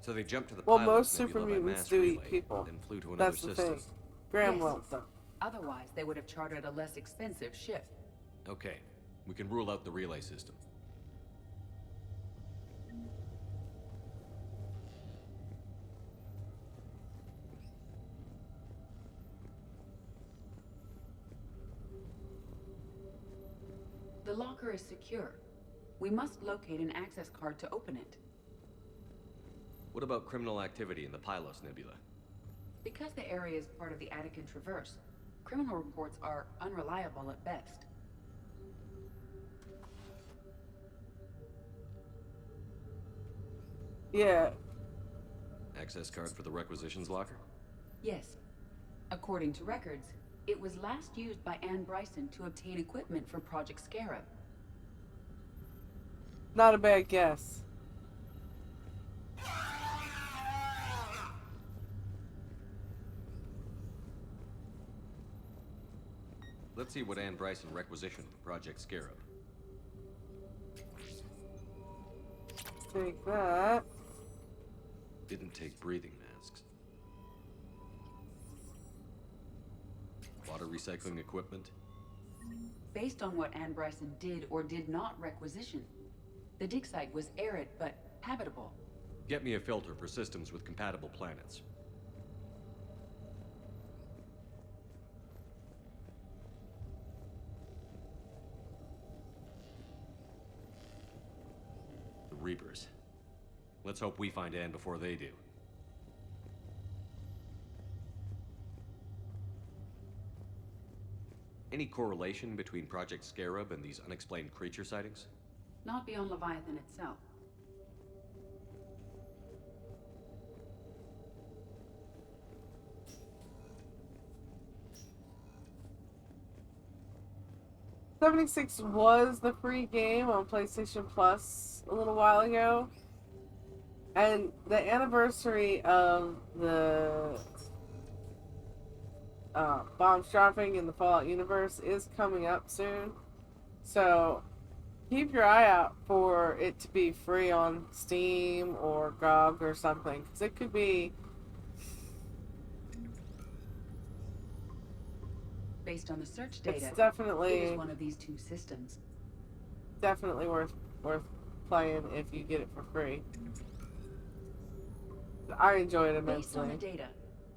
So they jumped to the Well, Pylos most Nebula super by mutants mass do eat relay, people. then flew to another That's the system. thing. Graham Yes. won't though. Otherwise, they would have chartered a less expensive ship. Okay. We can rule out the relay system. The locker is secure. We must locate an access card to open it. What about criminal activity in the Pylos Nebula? Because the area is part of the Attican Traverse, criminal reports are unreliable at best. Yeah. Access card for the requisitions locker? Yes. According to records, it was last used by Anne Bryson to obtain equipment for Project Scarab. Not a bad guess. Let's see what Anne Bryson requisitioned for Project Scarab. Take that. Didn't take breathing masks. Water recycling equipment. Based on what Anne Bryson did or did not requisition, the dig site was arid but habitable. Get me a filter for systems with compatible planets. The Reapers. Let's hope we find Anne before they do. Any correlation between Project Scarab and these unexplained creature sightings? Not beyond Leviathan itself. '76 was the free game on PlayStation Plus a little while ago. And the anniversary of the bombs dropping in the Fallout universe is coming up soon. So keep your eye out for it to be free on Steam or GOG or something. Because it could be... Based on the search data, it's definitely... it is one of these two systems. Definitely worth playing if you get it for free. I enjoy it immensely. Based on the data,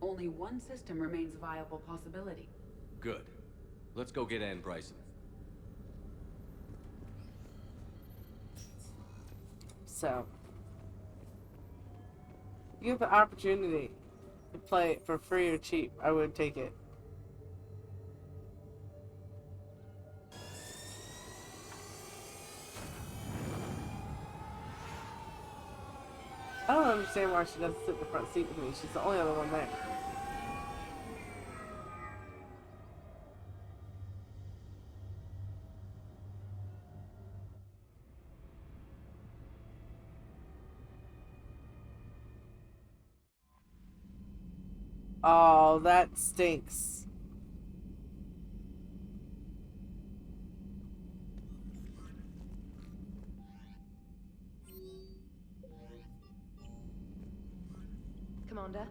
only one system remains a viable possibility. Good. Let's go get Anne Bryson. So, if you have the opportunity to play it for free or cheap, I would take it. I don't understand why she doesn't sit in the front seat with me. She's the only other one there. Oh, that stinks. Commander?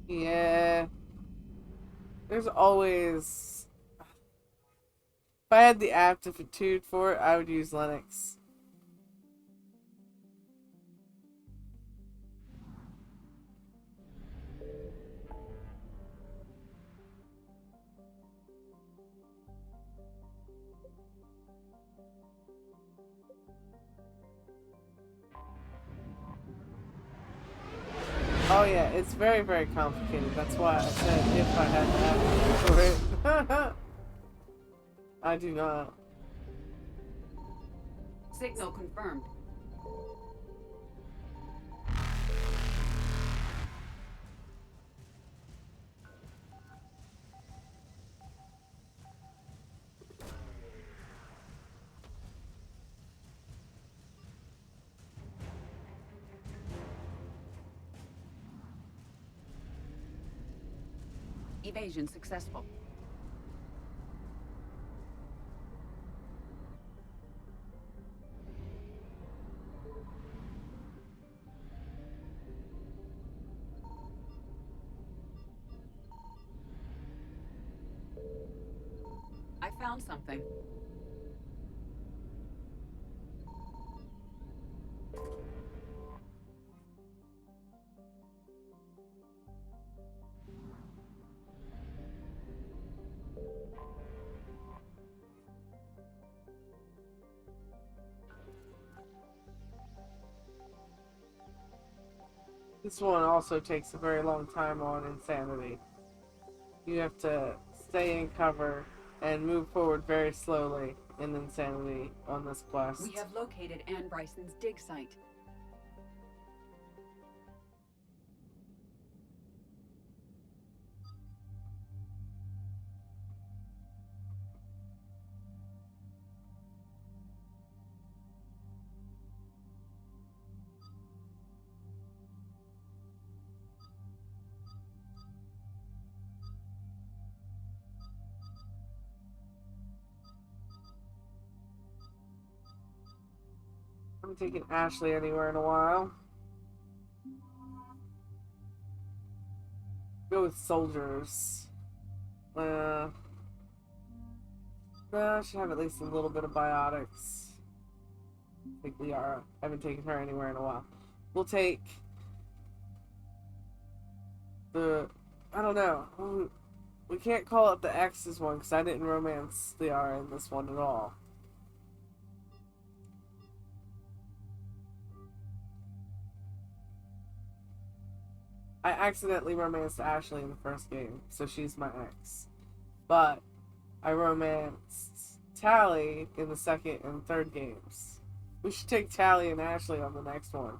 Yeah. There's always... If I had the aptitude for it, I would use Linux. Oh yeah, it's very, very complicated. That's why I said if I had the aptitude for it. I do not. Signal confirmed. Evasion successful. I found something. This one also takes a very long time on Insanity. You have to stay in cover and move forward very slowly in Insanity on this quest. We have located Anne Bryson's dig site. I haven't taken Ashley anywhere in a while. Go with soldiers. No, I should have at least a little bit of biotics. Take Liara. I haven't taken her anywhere in a while. We'll take the... I don't know. We can't call it the X's one because I didn't romance Liara in this one at all. I accidentally romanced Ashley in the first game, so she's my ex. But I romanced Tally in the second and third games. We should take Tally and Ashley on the next one.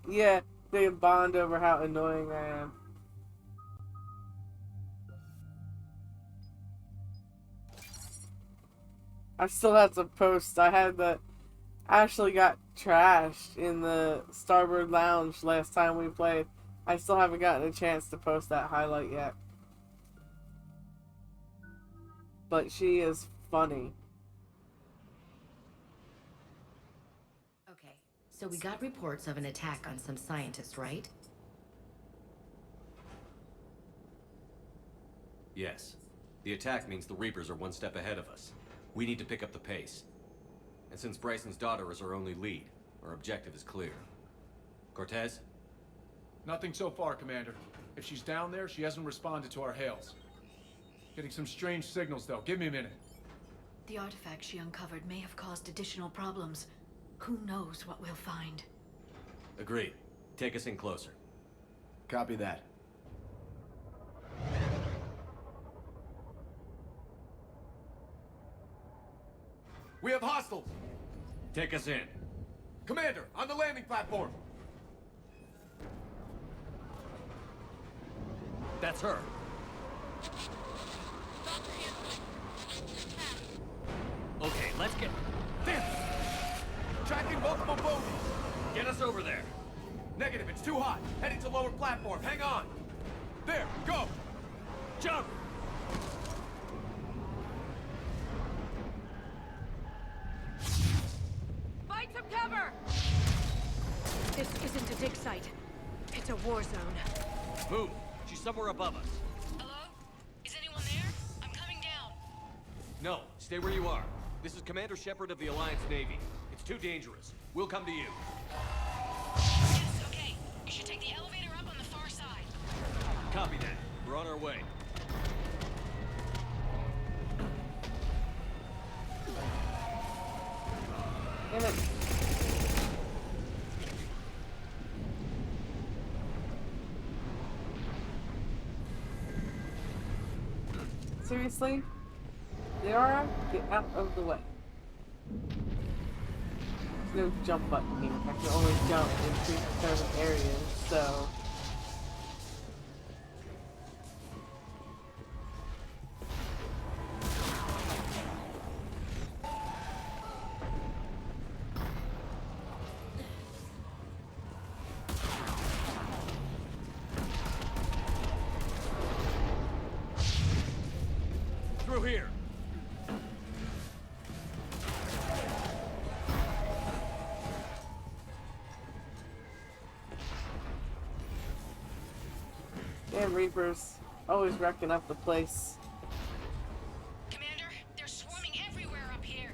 Yeah, they bond over how annoying I am. I still have to post. I had the... Ashley got trashed in the Starboard Lounge last time we played. I still haven't gotten a chance to post that highlight yet. But she is funny. Okay, so we got reports of an attack on some scientists, right? Yes. The attack means the Reapers are one step ahead of us. We need to pick up the pace. And since Bryson's daughter is our only lead, our objective is clear. Cortez? Nothing so far, Commander. If she's down there, she hasn't responded to our hails. Getting some strange signals, though. Give me a minute. The artifact she uncovered may have caused additional problems. Who knows what we'll find? Agreed. Take us in closer. Copy that. We have hostiles! Take us in. Commander, on the landing platform! That's her. Okay, let's get... Damn! Tracking multiple bogies! Get us over there. Negative, it's too hot. Heading to lower platform. Hang on. There, go! Jump! Find some cover! This isn't a dig site. It's a war zone. Move. She's somewhere above us. Hello? Is anyone there? I'm coming down. No, stay where you are. This is Commander Shepard of the Alliance Navy. It's too dangerous. We'll come to you. Yes, okay. You should take the elevator up on the far side. Copy that. We're on our way. Damn it. Seriously? Liara, get out of the way. There's no jump button here. I can only jump in certain areas, so... Through here. Damn Reapers. Always wrecking up the place. Commander, they're swarming everywhere up here.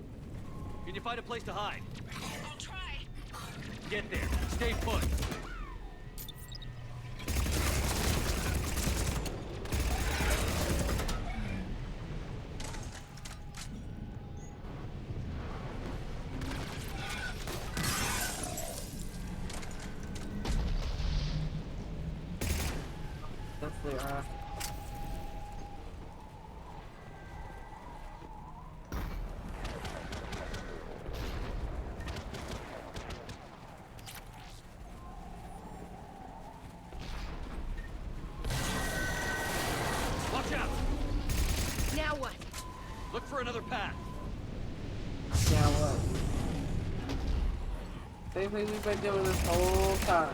Can you find a place to hide? I'll try. Get there. Stay put. That's Liara. Watch out! Now what? Look for another path. Now what? Same thing we've been doing this whole time.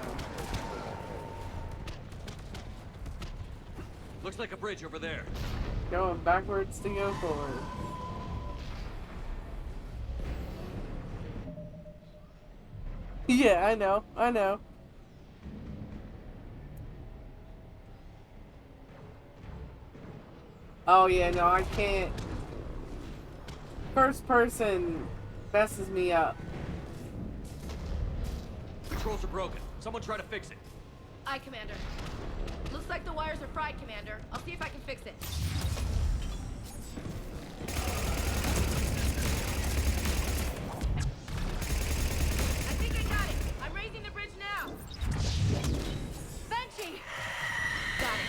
Looks like a bridge over there. Going backwards to go forward. Yeah, I know, I know. Oh yeah, no, I can't. First person messes me up. Controls are broken. Someone try to fix it. Aye, Commander. Looks like the wires are fried, Commander. I'll see if I can fix it. I think I got it. I'm raising the bridge now. Banshee! Got it.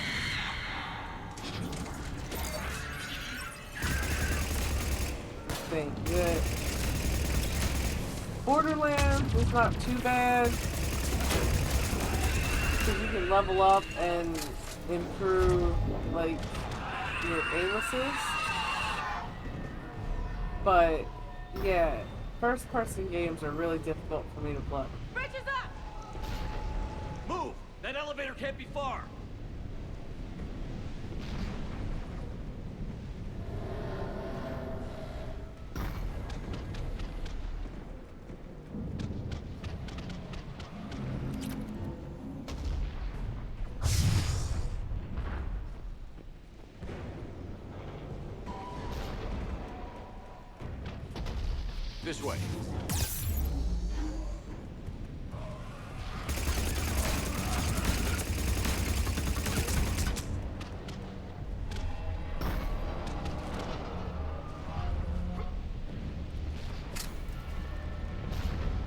Thing good. Borderlands is not too bad. Because you can level up and improve, like, your aim assist. But, yeah, first-person games are really difficult for me to play. Bridge is up! Move! That elevator can't be far. This way.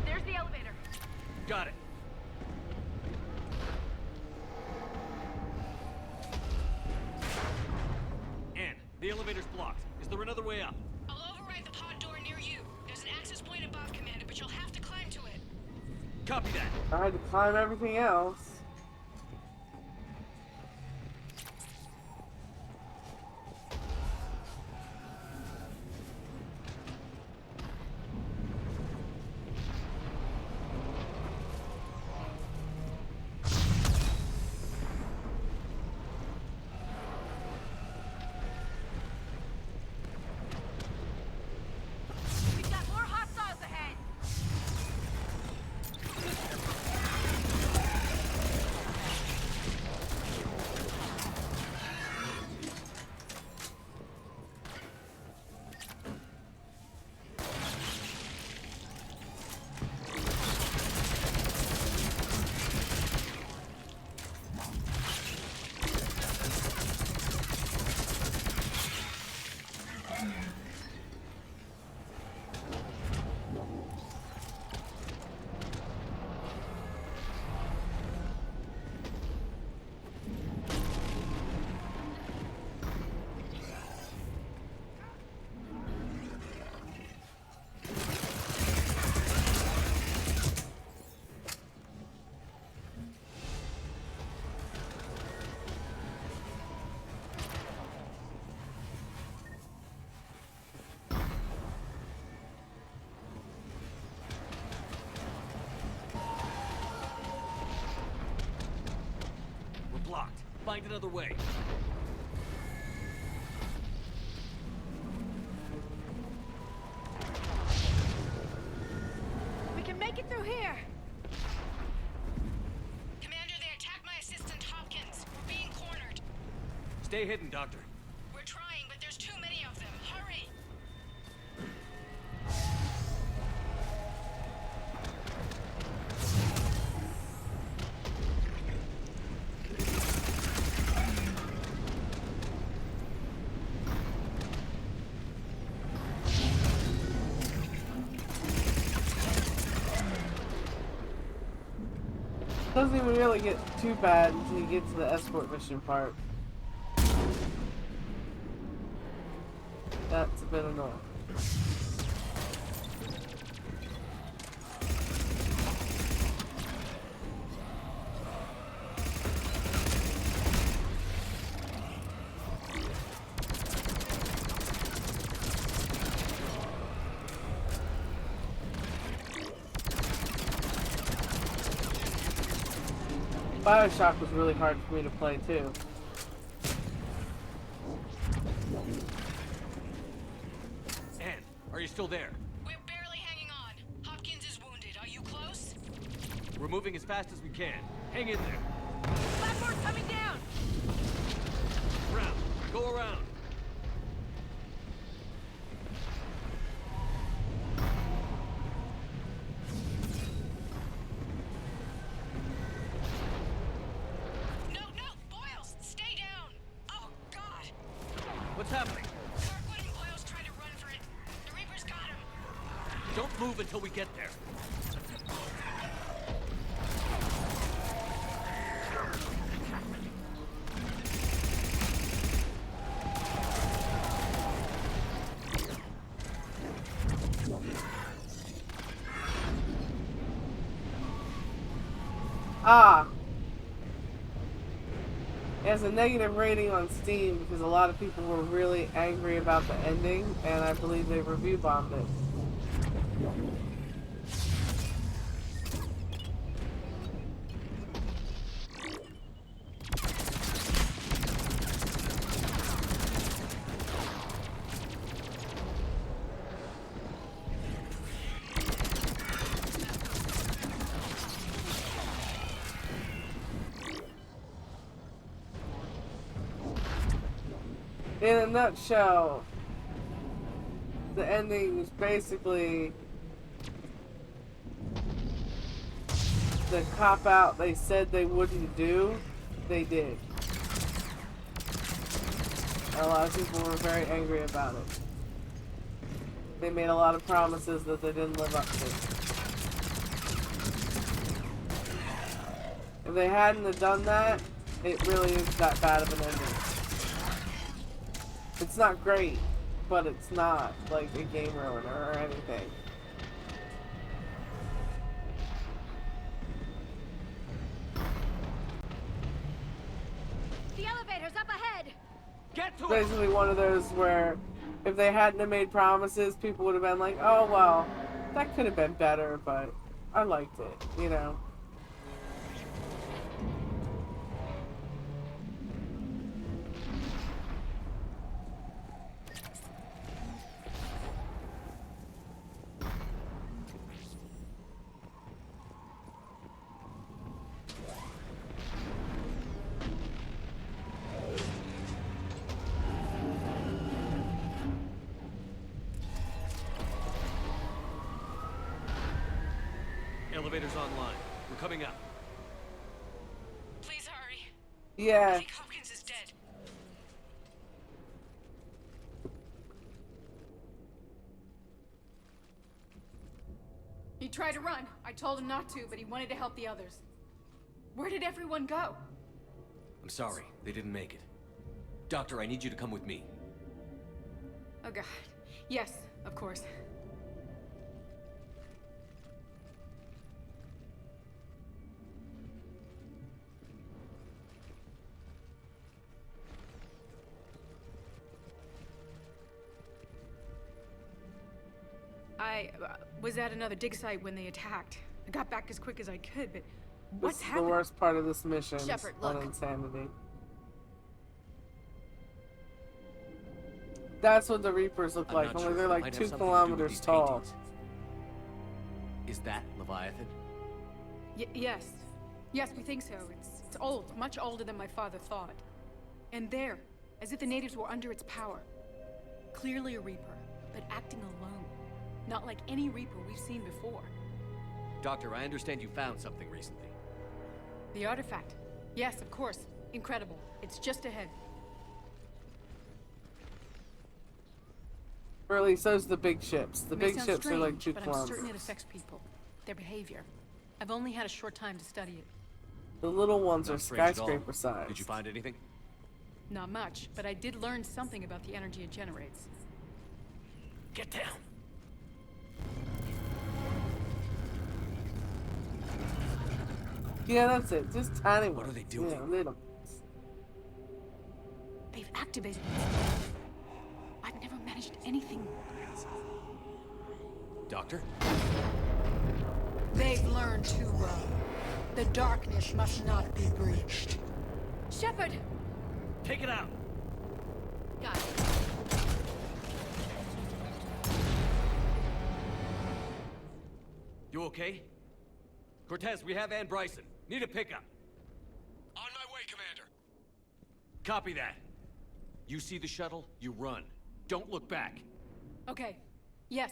There's the elevator. Got it. Ann, the elevator's blocked. Is there another way up? I'll override the pod door near you. There's an access point above, Commander, but you'll have to climb to it. Copy that. I had to climb everything else. We've got more hostiles ahead. find another way. We can make it through here. Commander, they attacked my assistant Hopkins. We're being cornered. Stay hidden, Doctor. We're trying, but there's too many of them. Hurry! Doesn't even really get too bad until you get to the escort mission part. That's a bit annoying. Bioshock was really hard for me to play too. Anne, are you still there? We're barely hanging on. Hopkins is wounded. Are you close? We're moving as fast as we can. Hang in there. Platform coming down. Around. Go around. What's happening? Kirkwood and Boyle's trying to run for it. The Reaper's got him. Don't move until we get there. Ah! It has a negative rating on Steam because a lot of people were really angry about the ending, and I believe they review bombed it. In a nutshell, the ending was basically the cop-out they said they wouldn't do, they did. A lot of people were very angry about it. They made a lot of promises that they didn't live up to. If they hadn't have done that, it really is that bad of an ending. It's not great, but it's not like a game ruiner or anything. The elevator's up ahead. Get to it. Basically one of those where if they hadn't have made promises, people would have been like, oh well, that could have been better, but I liked it, you know. Elevator's online. We're coming up. Please hurry. Yeah. I think Hopkins is dead. He tried to run. I told him not to, but he wanted to help the others. Where did everyone go? I'm sorry, they didn't make it. Doctor, I need you to come with me. Oh god. Yes, of course. I was at another dig site when they attacked. I got back as quick as I could, but what's This is the happening? worst part of this mission Shepard, on look. insanity. That's what the Reapers look I'm like. not Only sure. they're It like might have 2 something to do kilometers with these tall. paintings. Is that Leviathan? Yes. Yes, we think so. It's old, much older than my father thought. And there, as if the natives were under its power. Clearly a Reaper, but acting alone. Not like any Reaper we've seen before. Doctor, I understand you found something recently. The artifact. Yes, of course. Incredible. It's just ahead. Or at least those are the big ships. The It may big sound ships are like strange, 2 but I'm certain it kilometers. affects people. Their behavior. I've only had a short time to study it. The little ones are Not strange at all. skyscraper size. Did you find anything? Not much, but I did learn something about the energy it generates. Get down. Yeah, that's it. Just tiny ones. What are they doing? Yeah, little. They've activated it. I've never managed anything. Doctor? They've learned too well. The darkness must not be breached. Shepard! Take it out. Got it. You okay? Cortez, we have Ann Bryson. Need a pickup. On my way, Commander. Copy that. You see the shuttle, you run. Don't look back. Okay. Yes.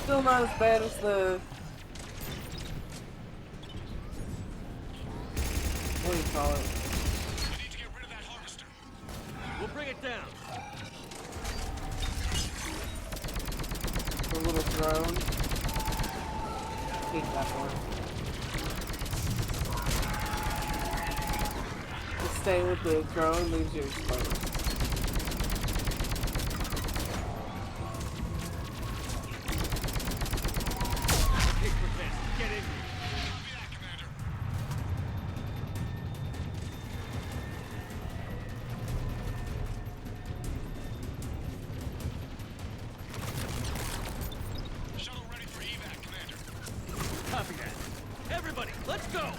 Still not as bad as the... What do you call it? We need to get rid of that harvester. We'll bring it down. The little drone. Hate that one. Just stay with the drone, leaves you exposed. Okay, Cortez, get in here. Copy that, Commander. Shuttle ready for evac, Commander. Copy that. Everybody, let's go!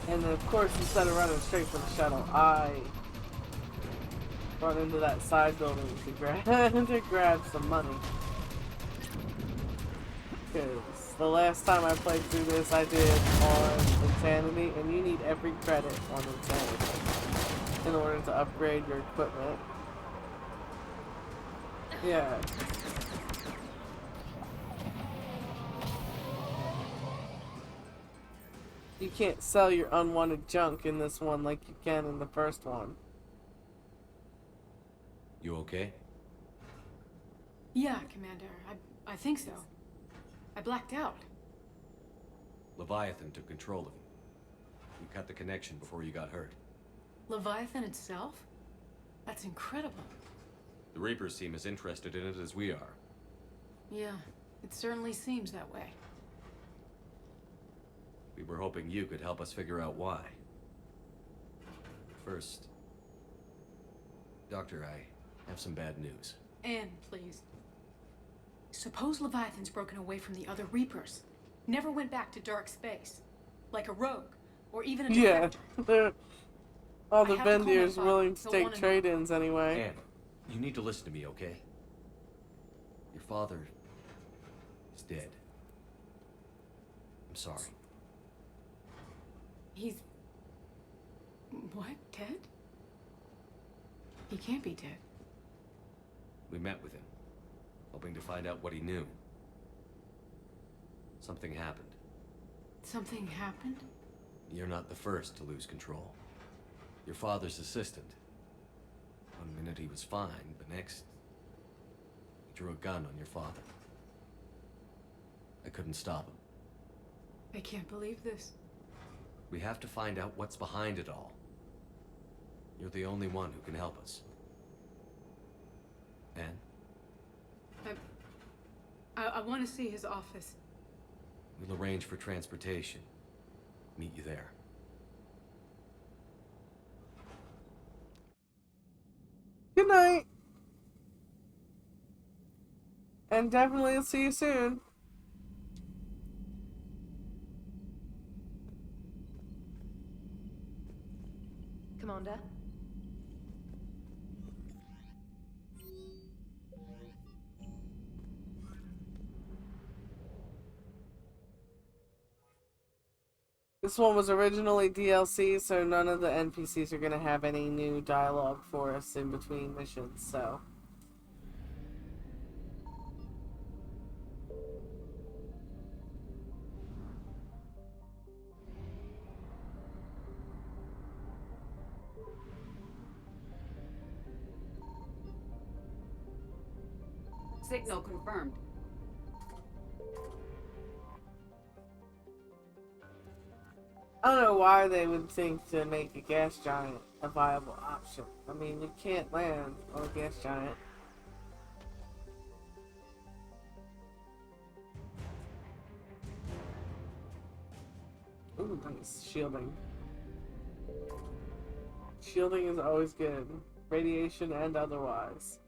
And then, of course, instead of running straight for the shuttle, I run into that side building to grab to grab some money. Because the last time I played through this, I did on Insanity, and you need every credit on Insanity in order to upgrade your equipment. Yeah. You can't sell your unwanted junk in this one like you can in the first one. You okay? Yeah, Commander. I think so. I blacked out. Leviathan took control of you. We cut the connection before you got hurt. Leviathan itself? That's incredible. The Reapers seem as interested in it as we are. Yeah, it certainly seems that way. We were hoping you could help us figure out why. First, Doctor, I have some bad news. Anne, please. Suppose Leviathan's broken away from the other Reapers. Never went back to dark space. Like a rogue, or even a Yeah, defector. they're all the I have to call my Vendirs father. willing to He'll take wanna know. trade-ins anyway. Anne, you need to listen to me, okay? Your father is dead. I'm sorry. He's... What? Dead? He can't be dead. We met with him, hoping to find out what he knew. Something happened. Something happened? You're not the first to lose control. Your father's assistant. One minute he was fine, the next... he drew a gun on your father. I couldn't stop him. I can't believe this. We have to find out what's behind it all. You're the only one who can help us. Anne? I want to see his office. We'll arrange for transportation. Meet you there. Good and definitely see you soon. Commander? This one was originally DLC, so none of the NPCs are going to have any new dialogue for us in between missions, so... Signal confirmed. I don't know why they would think to make a gas giant a viable option. I mean, you can't land on a gas giant. Ooh, nice. Shielding. Shielding is always good. Radiation and otherwise.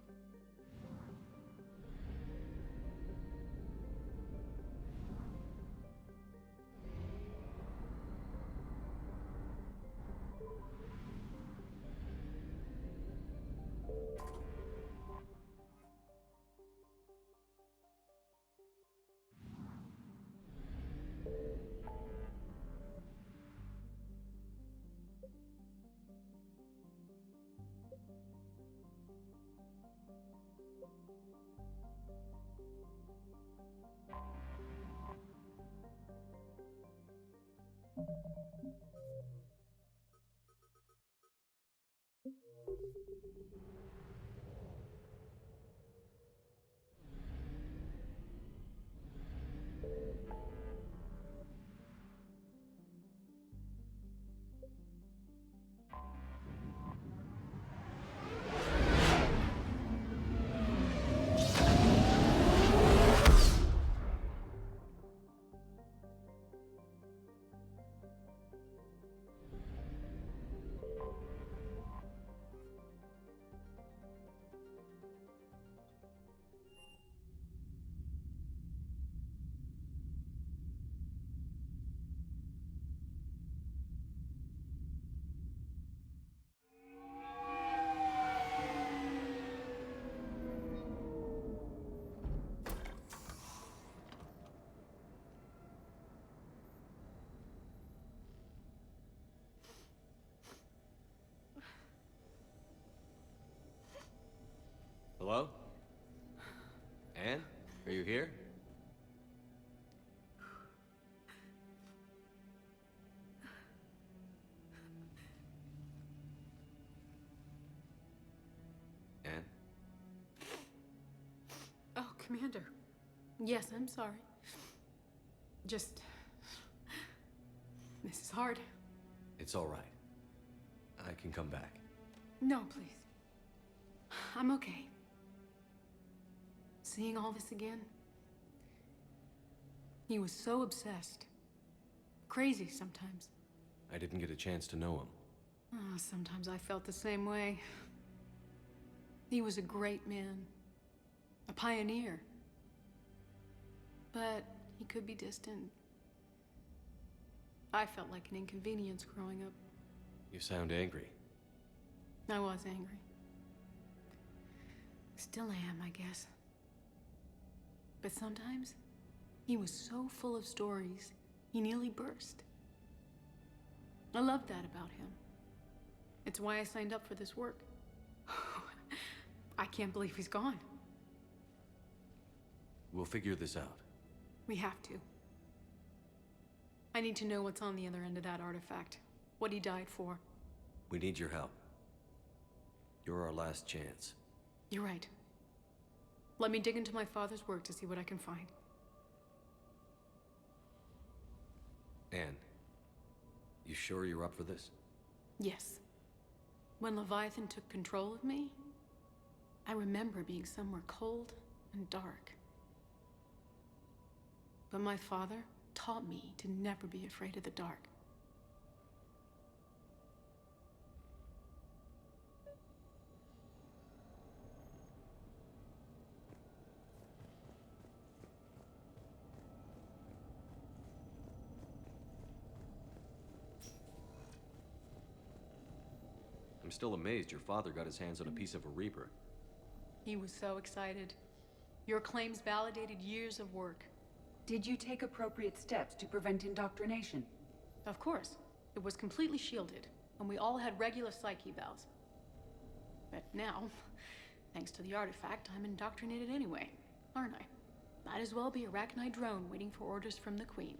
Hello? Anne? Are you here? Anne? Oh, Commander. Yes, I'm sorry. Just... This is hard. It's all right. I can come back. No, please. I'm okay. Seeing all this again? He was so obsessed. Crazy sometimes. I didn't get a chance to know him. Oh, sometimes I felt the same way. He was a great man. A pioneer. But he could be distant. I felt like an inconvenience growing up. You sound angry. I was angry. Still am, I guess. But sometimes, he was so full of stories, he nearly burst. I love that about him. It's why I signed up for this work. I can't believe he's gone. We'll figure this out. We have to. I need to know what's on the other end of that artifact. What he died for. We need your help. You're our last chance. You're right. Let me dig into my father's work to see what I can find. Anne, you sure you're up for this? Yes. When Leviathan took control of me, I remember being somewhere cold and dark. But my father taught me to never be afraid of the dark. I'm still amazed your father got his hands on a piece of a Reaper. He was so excited. Your claims validated years of work. Did you take appropriate steps to prevent indoctrination? Of course. It was completely shielded, and we all had regular psych evals. But now, thanks to the artifact, I'm indoctrinated anyway, aren't I? Might as well be a Arachnite drone waiting for orders from the Queen.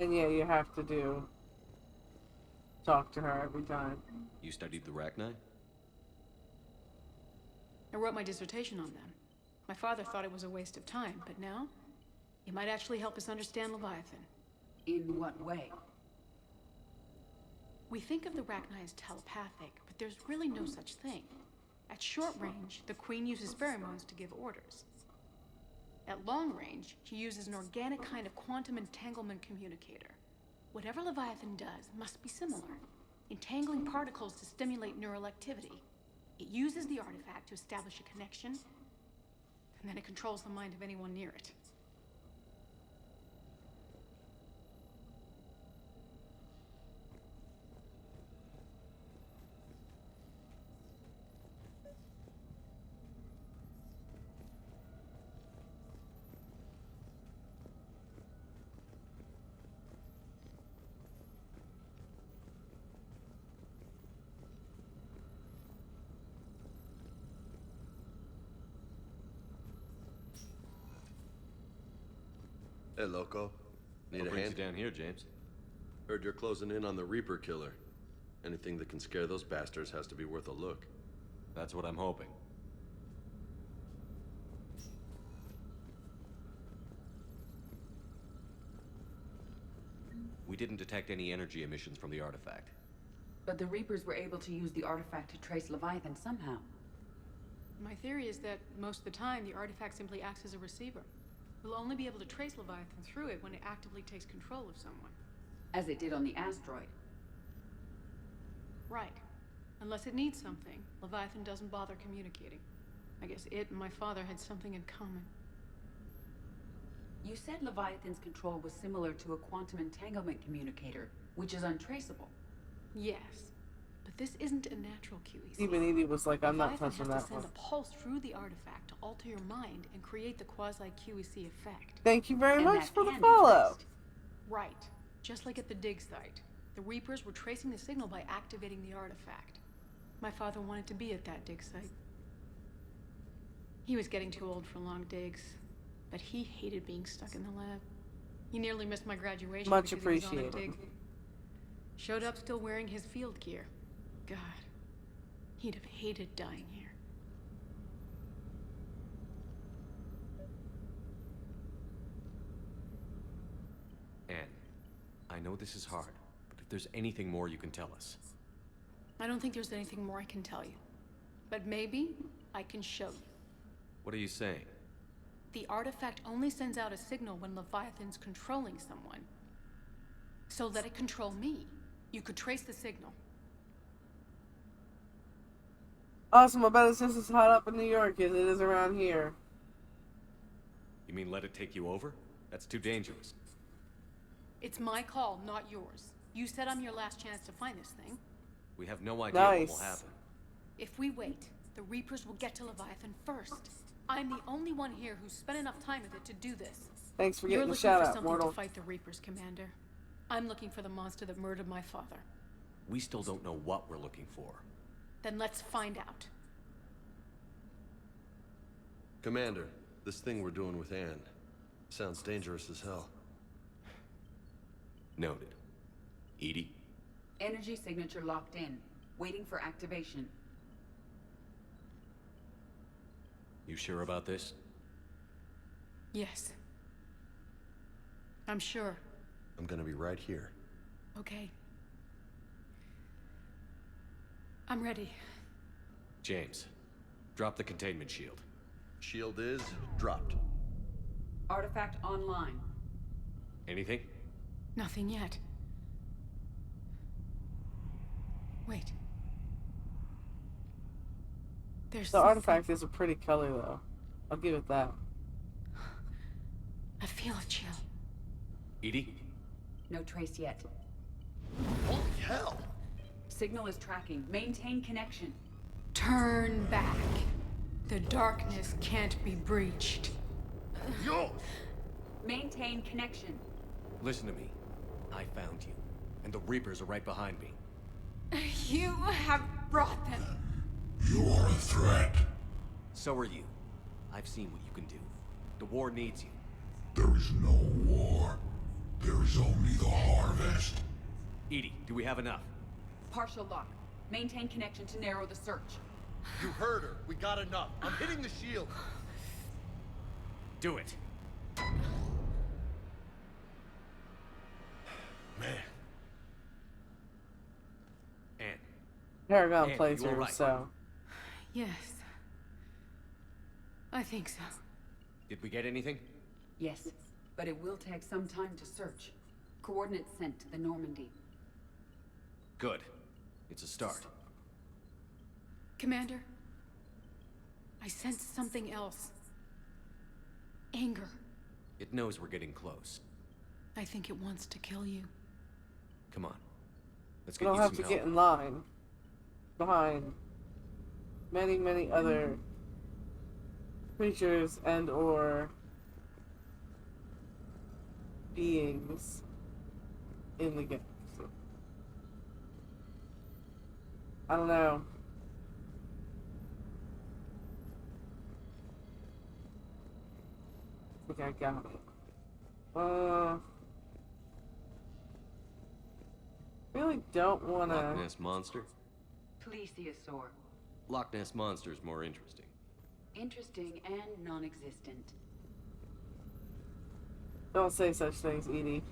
And yeah, you have to talk to her every time. You studied the Arachnite? I wrote my dissertation on them. My father thought it was a waste of time, but now, it might actually help us understand Leviathan. In what way? We think of the Arachnite as telepathic, but there's really no such thing. At short range, the Queen uses pheromones to give orders. At long range, she uses an organic kind of quantum entanglement communicator. Whatever Leviathan does must be similar, entangling particles to stimulate neural activity. It uses the artifact to establish a connection, and then it controls the mind of anyone near it. Hey, Loco. Need What a brings hand? you down here, James? Heard you're closing in on the Reaper killer. Anything that can scare those bastards has to be worth a look. That's what I'm hoping. We didn't detect any energy emissions from the artifact. But the Reapers were able to use the artifact to trace Leviathan somehow. My theory is that most of the time, the artifact simply acts as a receiver. We'll only be able to trace Leviathan through it when it actively takes control of someone. As it did on the asteroid. Right. Unless it needs something, Leviathan doesn't bother communicating. I guess it and my father had something in common. You said Leviathan's control was similar to a quantum entanglement communicator, which is untraceable. Yes. But this isn't a natural QEC. Even Edie was like, I'm not Leviathan touching has that to one. send a pulse through the artifact to alter your mind and create the quasi-QEC effect. Thank you very And much that for the can be follow. traced. Right. Just like at the dig site. The Reapers were tracing the signal by activating the artifact. My father wanted to be at that dig site. He was getting too old for long digs, but he hated being stuck in the lab. He nearly missed my graduation Much because he was on a appreciated. dig. Showed up still wearing his field gear. God, he'd have hated dying here. Anne, I know this is hard, but if there's anything more you can tell us. I don't think there's anything more I can tell you. But maybe I can show you. What are you saying? The artifact only sends out a signal when Leviathan's controlling someone. So let it control me. You could trace the signal. Awesome, I bet it's just as hot up in New York as it is around here. You mean let it take you over? That's too dangerous. It's my call, not yours. You said I'm your last chance to find this thing. We have no idea what will happen. If we wait, the Reapers will get to Leviathan first. I'm the only one here who's spent enough time with it to do this. Thanks for You're getting the looking shout for out, something mortal. to fight the Reapers, Commander. I'm looking for the monster that murdered my father. We still don't know what we're looking for. Then let's find out. Commander, this thing we're doing with Anne sounds dangerous as hell. Noted. Edie? Energy signature locked in, waiting for activation. You sure about this? Yes. I'm sure. I'm gonna be right here. Okay. I'm ready. James, drop the containment shield. Shield is dropped. Artifact online. Anything? Nothing yet. Wait. There's The artifact is a pretty color, though. I'll give it that. I feel a chill. Edie? No trace yet. Holy hell! Signal is tracking. Maintain connection. Turn back. The darkness can't be breached. Yo! Maintain connection. Listen to me. I found you, and the Reapers are right behind me. You have brought them. You are a threat. So are you. I've seen what you can do. The war needs you. There is no war. There is only the harvest. Edie, do we have enough? Partial lock. Maintain connection to narrow the search. You heard her. We got enough. I'm hitting the shield. Do it. Man. Anne. Paragon Anne, plays you all her, right? so. Yes. I think so. Did we get anything? Yes, but it will take some time to search. Coordinates sent to the Normandy. Good. It's a start. Commander, I sense something else. Anger. It knows we're getting close. I think it wants to kill you. Come on. Let's You get don't you have some to help. get in line. Behind many, many other creatures and or beings in the game. I don't know. I think I got it. Really don't wanna. Loch Ness Monster? Plesiosaur. Loch Ness Monster is more interesting. Interesting and non-existent. Don't say such things, Edie.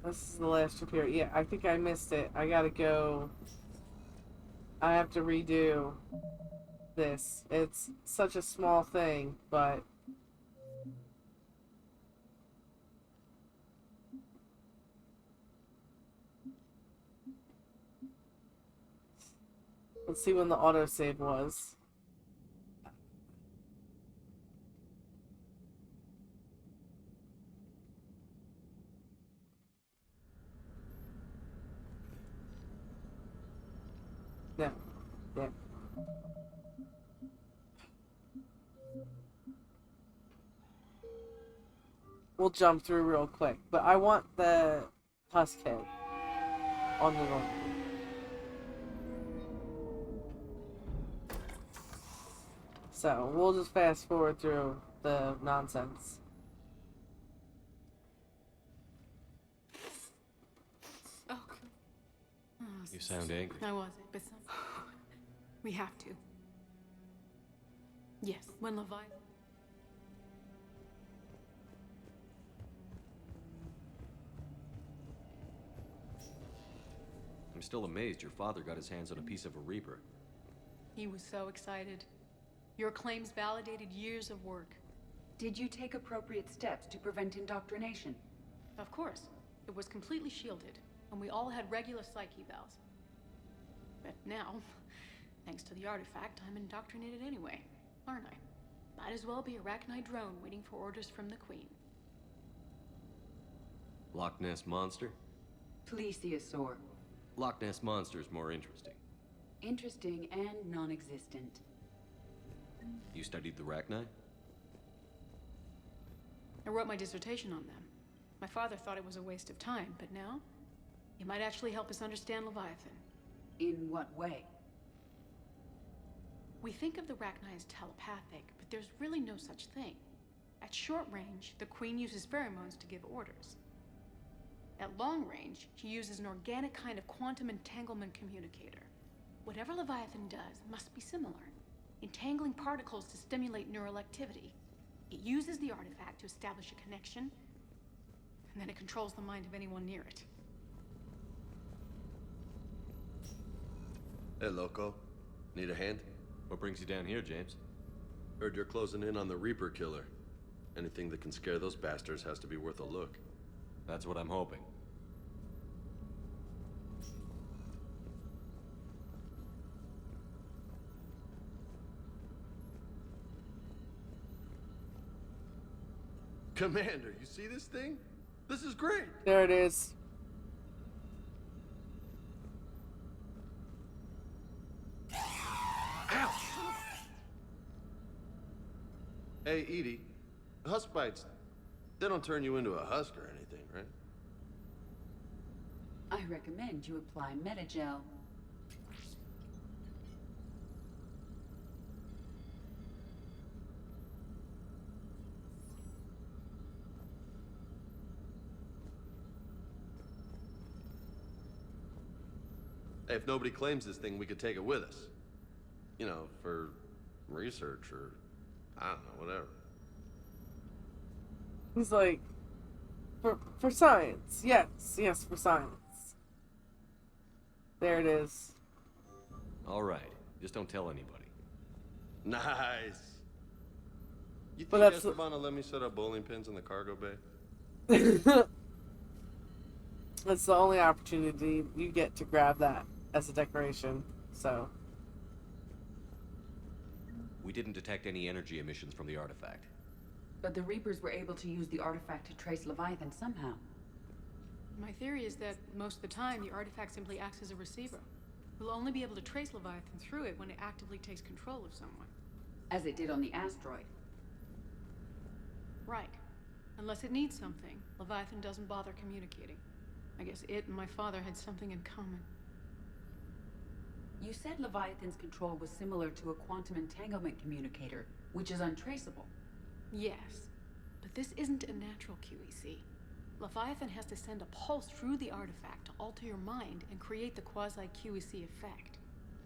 This is the last trip here. Yeah, I think I missed it. I gotta go. I have to redo this. It's such a small thing, but let's see when the autosave was. No. Yeah. We'll jump through real quick, but I want the husk head on the normal. So we'll just fast forward through the nonsense. Oh. You sound angry. I wasn't, but we have to. Yes, when Leviathan. I'm still amazed your father got his hands on a piece of a Reaper. He was so excited. Your claims validated years of work. Did you take appropriate steps to prevent indoctrination? Of course. It was completely shielded, and we all had regular psych evals. But now, thanks to the artifact, I'm indoctrinated anyway, aren't I? Might as well be a Arachnite drone waiting for orders from the Queen. Loch Ness Monster? Plesiosaur. Loch Ness Monster is more interesting. Interesting and non-existent. You studied the Arachnite? I wrote my dissertation on them. My father thought it was a waste of time, but now, it might actually help us understand Leviathan. In what way? We think of the Arachnite as telepathic, but there's really no such thing. At short range, the Queen uses pheromones to give orders. At long range, she uses an organic kind of quantum entanglement communicator. Whatever Leviathan does must be similar, entangling particles to stimulate neural activity. It uses the artifact to establish a connection, and then it controls the mind of anyone near it. Hey, Loco. Need a hand? What brings you down here, James? Heard you're closing in on the Reaper killer. Anything that can scare those bastards has to be worth a look. That's what I'm hoping. Commander, you see this thing? This is great. There it is. Ow! Hey, Edie, husk bites, they don't turn you into a husk or anything, right? I recommend you apply Metagel. Hey, if nobody claims this thing, we could take it with us. You know, for research or, I don't know, whatever. He's like, for science. Yes, for science. There it is. All right. Just don't tell anybody. Nice. You But think that's Esteban will let me set up bowling pins in the cargo bay? That's the only opportunity you get to grab that as a decoration, so. We didn't detect any energy emissions from the artifact. But the Reapers were able to use the artifact to trace Leviathan somehow. My theory is that most of the time, the artifact simply acts as a receiver. We'll only be able to trace Leviathan through it when it actively takes control of someone. As it did on the asteroid. Right. Unless it needs something, Leviathan doesn't bother communicating. I guess it and my father had something in common. You said Leviathan's control was similar to a quantum entanglement communicator, which is untraceable. Yes, but this isn't a natural QEC. Leviathan has to send a pulse through the artifact to alter your mind and create the quasi-QEC effect.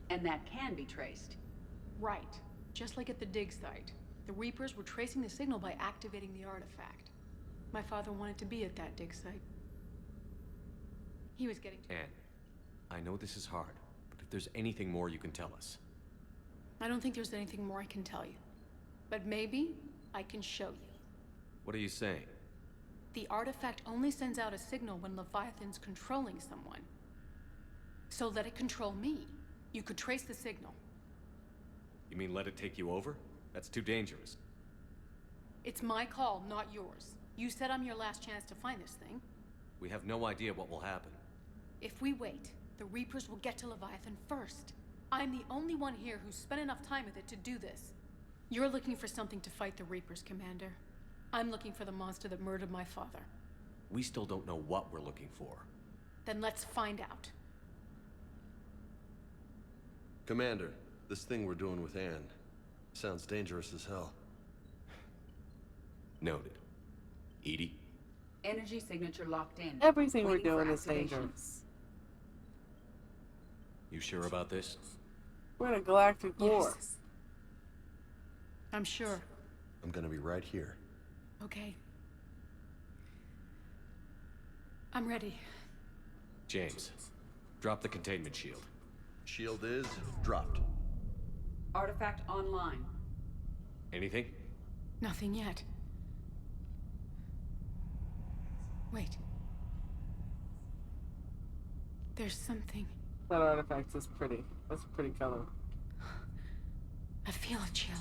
And that can be traced. Right. Just like at the dig site. The Reapers were tracing the signal by activating the artifact. My father wanted to be at that dig site. He was getting to... Anne, I know this is hard, but if there's anything more you can tell us. I don't think there's anything more I can tell you. But maybe I can show you. What are you saying? The artifact only sends out a signal when Leviathan's controlling someone. So let it control me. You could trace the signal. You mean let it take you over? That's too dangerous. It's my call, not yours. You said I'm your last chance to find this thing. We have no idea what will happen. If we wait, the Reapers will get to Leviathan first. I'm the only one here who's spent enough time with it to do this. You're looking for something to fight the Reapers, Commander. I'm looking for the monster that murdered my father. We still don't know what we're looking for. Then let's find out. Commander, this thing we're doing with Anne sounds dangerous as hell. Noted. Edie? Energy signature locked in. Everything we're Waiting for doing is activation. dangerous. You sure about this? We're in a galactic war. Yes. I'm sure. I'm gonna be right here. Okay. I'm ready. James, drop the containment shield. Shield is dropped. Artifact online. Anything? Nothing yet. Wait. There's something. That artifact is pretty. That's a pretty color. I feel a chill.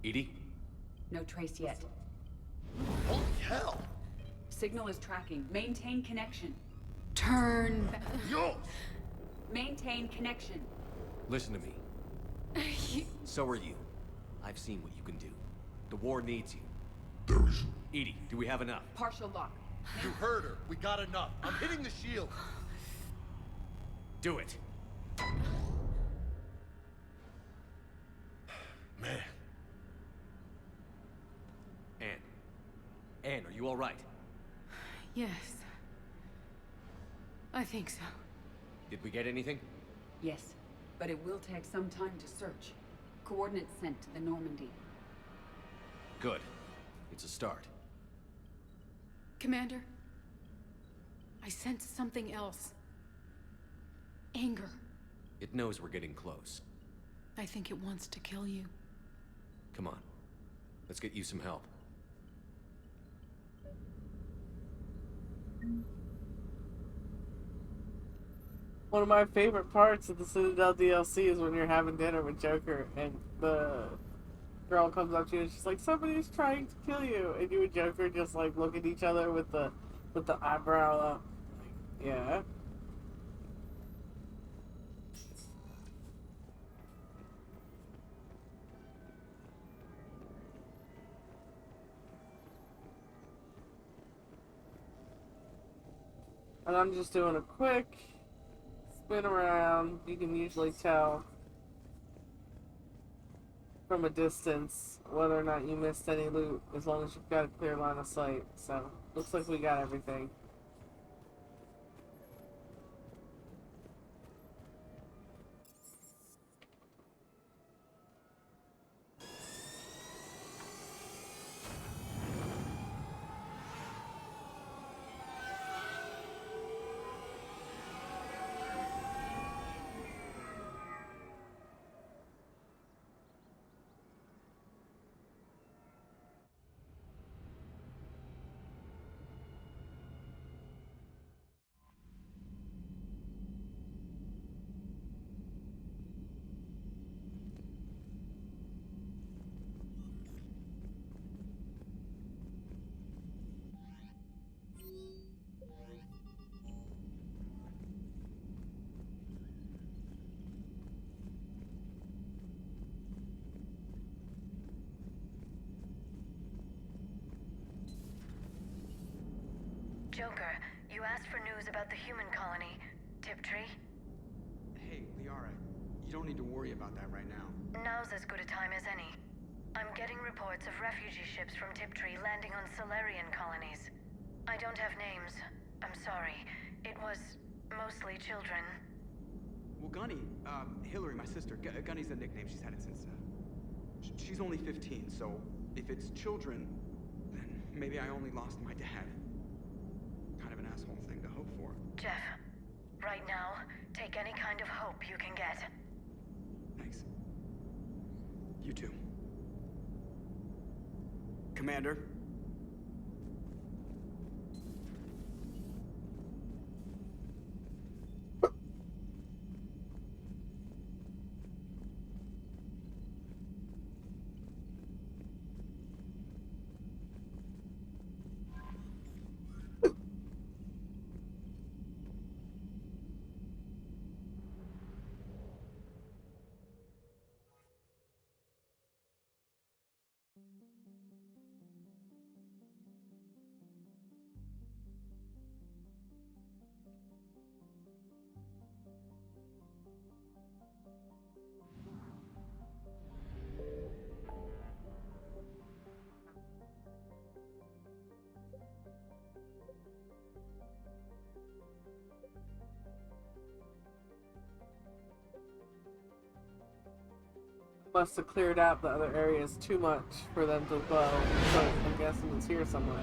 Edie? No trace yet. Holy hell! Signal is tracking. Maintain connection. Turn back. Yo! Maintain connection. Listen to me. So are you. I've seen what you can do. The war needs you. There is... Edie, do we have enough? Partial lock. You heard her. We got enough. I'm hitting the shield. Do it. Man. Anne, are you all right? Yes. I think so. Did we get anything? Yes, but it will take some time to search. Coordinates sent to the Normandy. Good. It's a start. Commander, I sense something else. Anger. It knows we're getting close. I think it wants to kill you. Come on. Let's get you some help. One of my favorite parts of the Citadel DLC is when you're having dinner with Joker and the girl comes up to you and she's like, somebody's trying to kill you, and you and Joker just like look at each other with the eyebrow up. Like, yeah. And I'm just doing a quick spin around. You can usually tell from a distance whether or not you missed any loot as long as you've got a clear line of sight. So, looks like we got everything. Joker, you asked for news about the human colony, Tiptree. Hey, Liara, you don't need to worry about that right now. Now's as good a time as any. I'm getting reports of refugee ships from Tiptree landing on Solarian colonies. I don't have names. I'm sorry. It was mostly children. Well, Gunny, Hillary, my sister, Gunny's a nickname. She's had it since, she's only 15, so if it's children, then maybe I only lost my dad. Kind of an asshole thing to hope for. Jeff, right now, take any kind of hope you can get. Thanks. You too. Commander? Must have cleared out the other areas too much for them to go, so I'm guessing it's here somewhere.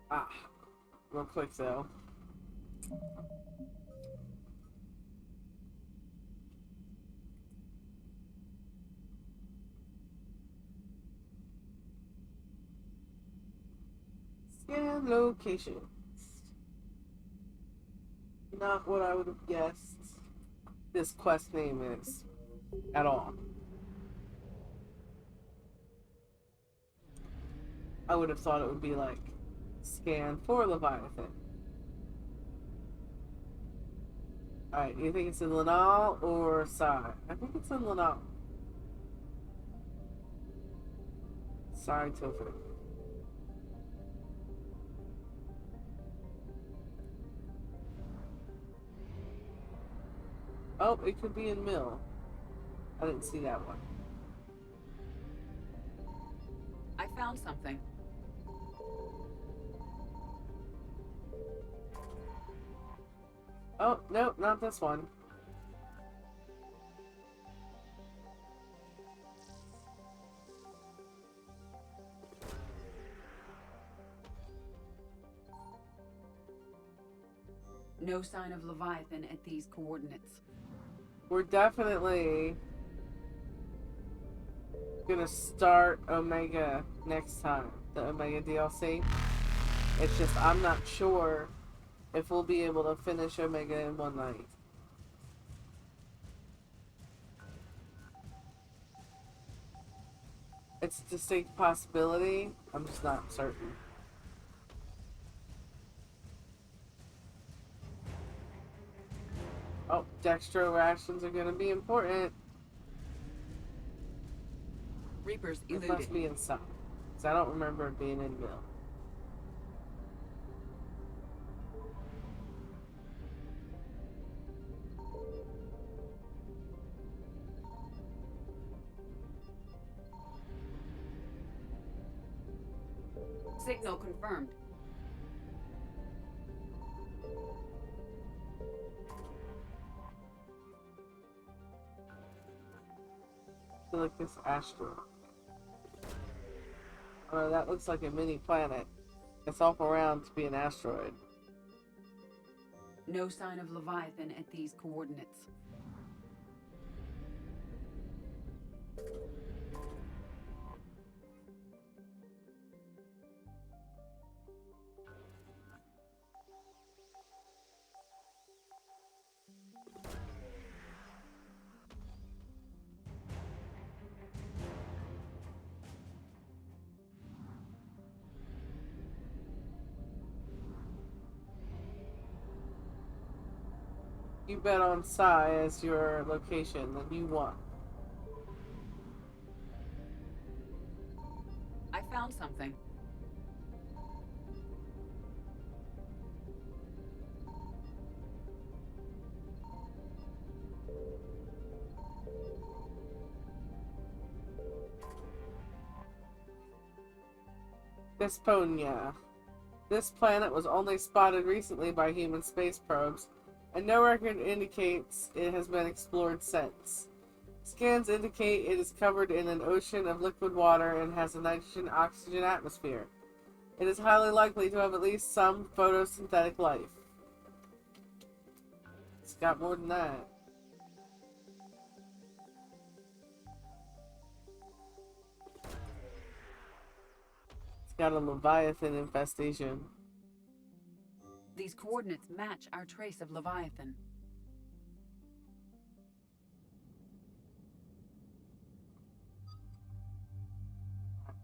Ah, real quick though. Scan location. Not what I would have guessed this quest name is at all. I would have thought it would be like scan for Leviathan. Alright, you think it's in Lanal or Sai? I think it's in Lanal. Sorry, Topher. Oh, it could be in Mill. I didn't see that one. I found something. Oh, no, not this one. No sign of Leviathan at these coordinates. We're definitely gonna start Omega next time, the Omega DLC. It's just I'm not sure if we'll be able to finish Omega in one night. It's a distinct possibility. I'm just not certain. Oh, dextro rations are gonna be important. Reapers It eluded. must be inside. Because I don't remember it being in mill. Signal confirmed. I feel like this asteroid. Oh, that looks like a mini planet. It's off around to be an asteroid. No sign of Leviathan at these coordinates. You bet on Psi as your location, then you won. I found something. Desponia. This planet was only spotted recently by human space probes, and no record indicates it has been explored since. Scans indicate it is covered in an ocean of liquid water and has a nitrogen-oxygen atmosphere. It is highly likely to have at least some photosynthetic life. It's got more than that. It's got a Leviathan infestation. These coordinates match our trace of Leviathan.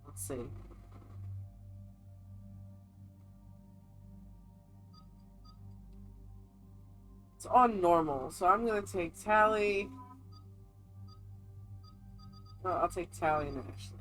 Let's see. It's on normal, so I'm gonna take Tally. No, I'll take Tally and Ashley.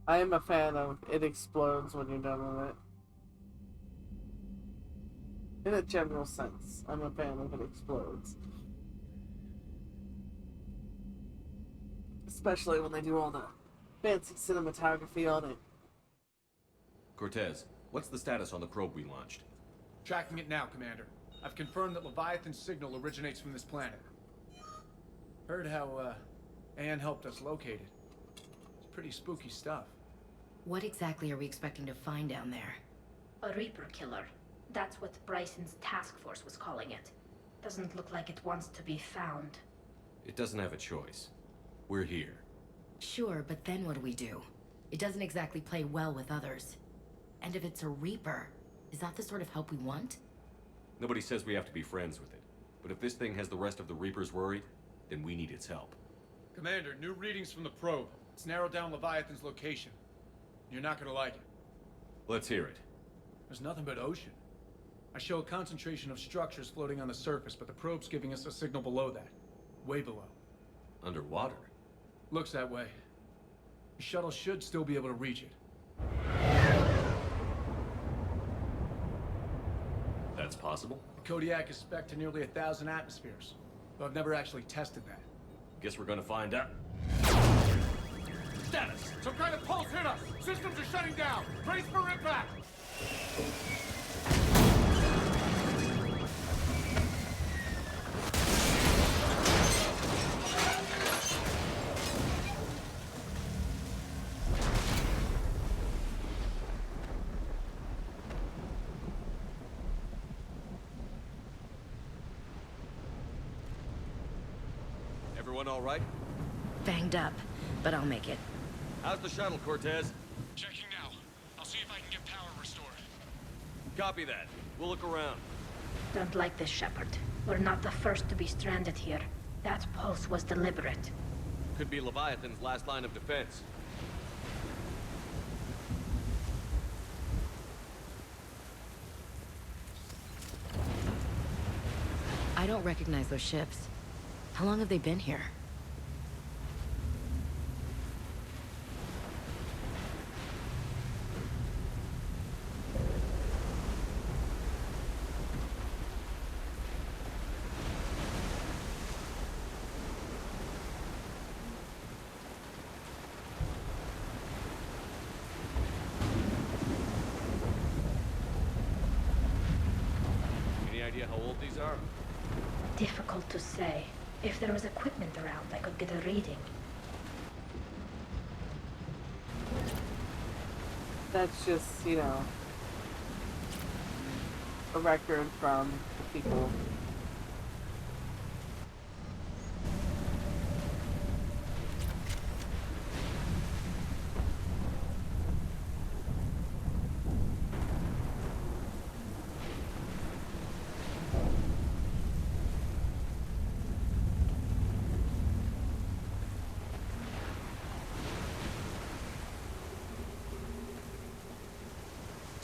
I am a fan of it explodes when you're done with it. In a general sense, I'm a fan of it explodes. Especially when they do all the fancy cinematography on it. Cortez, what's the status on the probe we launched? Tracking it now, Commander. I've confirmed that Leviathan's signal originates from this planet. Heard how, Anne helped us locate it. It's pretty spooky stuff. What exactly are we expecting to find down there? A Reaper killer. That's what Bryson's task force was calling it. Doesn't look like it wants to be found. It doesn't have a choice. We're here. Sure, but then what do we do? It doesn't exactly play well with others. And if it's a Reaper, is that the sort of help we want? Nobody says we have to be friends with it. But if this thing has the rest of the Reapers worried, then we need its help. Commander, new readings from the probe. It's narrowed down Leviathan's location. You're not gonna like it. Let's hear it. There's nothing but ocean. I show a concentration of structures floating on the surface, but the probe's giving us a signal below that. Way below. Underwater? Looks that way. The shuttle should still be able to reach it. That's possible? The Kodiak is spec'd to nearly 1,000 atmospheres, though I've never actually tested that. Guess we're gonna find out. Status! Some kind of pulse hit us! Systems are shutting down! Brace for impact! Everyone all right? Banged up, but I'll make it. How's the shuttle, Cortez? Checking now. I'll see if I can get power restored. Copy that. We'll look around. Don't like this, Shepard. We're not the first to be stranded here. That pulse was deliberate. Could be Leviathan's last line of defense. I don't recognize those ships. How long have they been here? Any idea how old these are? Difficult to say. If there was equipment around, I could get a reading. That's just, you know, a record from the people.